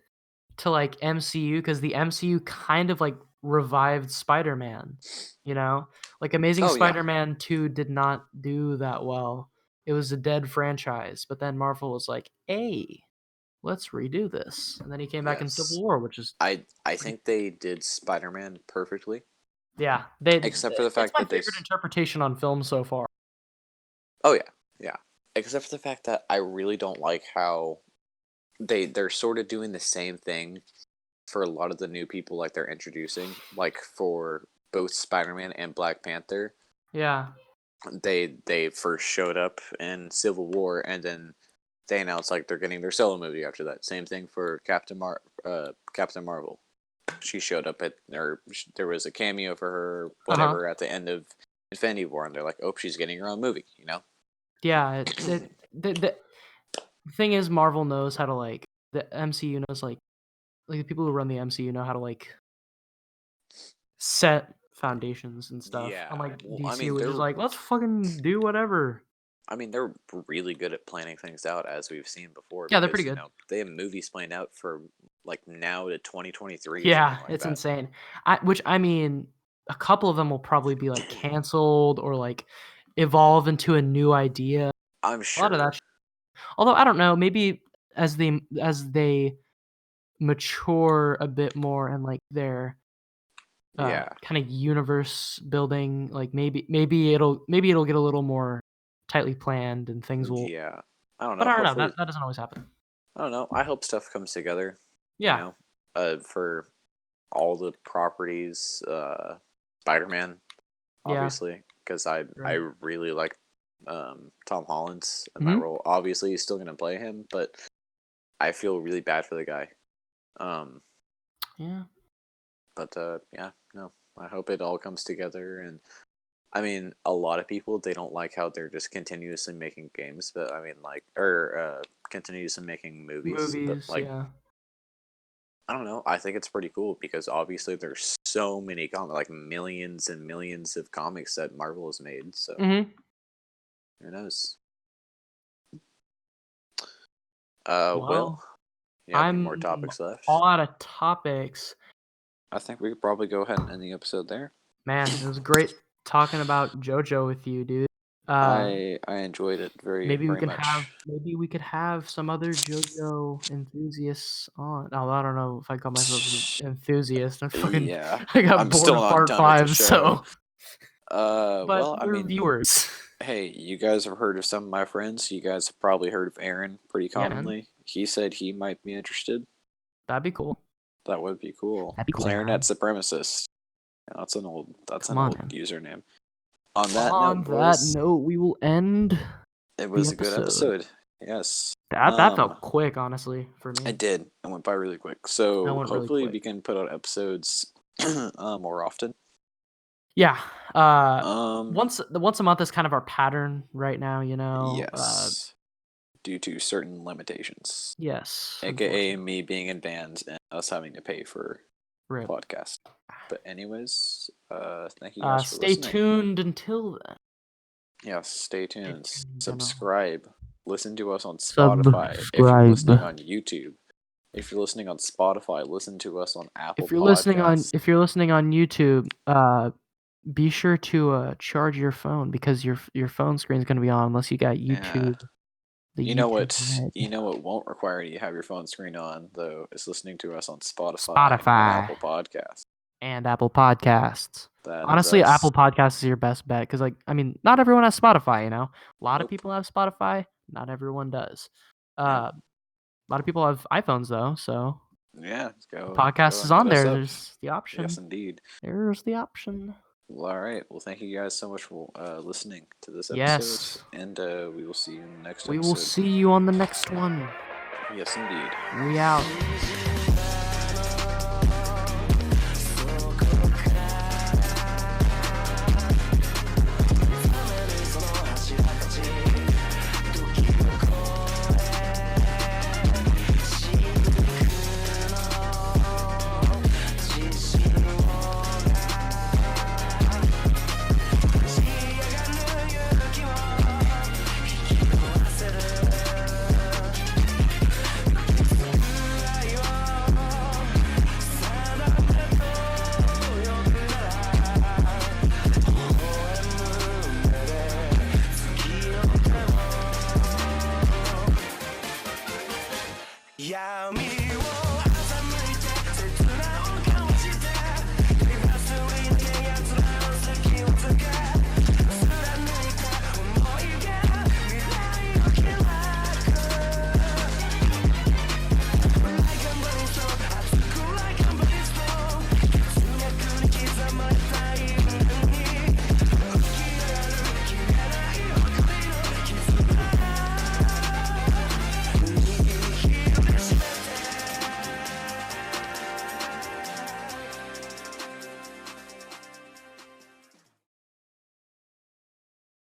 to like MCU because the MCU kind of like revived Spider-Man, you know? Like Amazing Spider-Man 2 did not do that well. It was a dead franchise, but then Marvel was like, "Hey, let's redo this." And then he came back in Civil War, which is I think they did Spider-Man perfectly. Yeah, except for the fact that my favorite interpretation on film so far. Oh yeah. Except for the fact that I really don't like how they're sort of doing the same thing for a lot of the new people like they're introducing, like for both Spider-Man and Black Panther. Yeah. They first showed up in Civil War and then they announced like they're getting their solo movie after that. Same thing for Captain Marvel. She showed up there was a cameo for her, whatever, at the end of Infinity War, and they're like, "Oh, she's getting her own movie," you know? Yeah, the thing is, Marvel knows how to like the MCU knows like the people who run the MCU know how to like set foundations and stuff. Yeah, unlike well, DC, which is like, let's fucking do whatever. I mean, they're really good at planning things out, as we've seen before. Yeah, they're pretty good. They have movies planned out for like now to 2023. Yeah, it's insane. Which I mean, a couple of them will probably be like canceled or like evolve into a new idea. I'm sure. A lot of that. Although I don't know, maybe as they mature a bit more and like their kind of universe building, like maybe it'll get a little more tightly planned and things will. Yeah, I don't know. But I don't know. That doesn't always happen. I don't know. I hope stuff comes together. Yeah. You know, for all the properties, Spider-Man, obviously, because I really like Tom Holland's in that role. Obviously, he's still going to play him, but I feel really bad for the guy. Yeah. But no, I hope it all comes together. And I mean, a lot of people, they don't like how they're just continuously making games, but I mean, like, or continuously making movies. But, like, I don't know. I think it's pretty cool because obviously there's so many like millions and millions of comics that Marvel has made. So Who knows? Well, you have any more topics left? All out of topics. I think we could probably go ahead and end the episode there. Man, it was great talking about JoJo with you, dude. I enjoyed it very much. Maybe we could have some other JoJo enthusiasts on. Oh, I don't know if I call myself an enthusiast. Yeah, I got I'm bored still of not part done with the 5, show. so. But well, I mean, viewers. Hey, you guys have heard of some of my friends. You guys have probably heard of Aaron pretty commonly. Yeah. He said he might be interested. That'd be cool. That would be cool. Clarinet Supremacist. That's an old username. On that note, we will end. It was a good episode. Yes. That felt quick, honestly, for me. It did. It went by really quick. So hopefully we can put out episodes more often. Yeah. Once a month is kind of our pattern right now, you know. Yes. Due to certain limitations. Yes. AKA me being in bands and us having to pay for podcast. But anyways, thank you guys for listening. Stay tuned until then. Yes, stay tuned. Subscribe. Listen to us on Spotify. If you're listening on YouTube. If you're listening on Spotify, listen to us on Apple Podcasts. If you're listening on YouTube, be sure to charge your phone because your phone screen is going to be on unless you got YouTube. Yeah. You know what won't require you to have your phone screen on though is listening to us on Spotify. And Apple Podcasts. Honestly, Apple Podcasts is your best bet because, like, I mean, not everyone has Spotify. You know, a lot of people have Spotify. Not everyone does. A lot of people have iPhones though, so yeah, go. Podcast is on there. There's the option. Yes, indeed. There's the option. Well, all right. Well, thank you guys so much for listening to this episode. Yes. And we will see you in the next episode. We will see you on the next one. Yes, indeed. We out.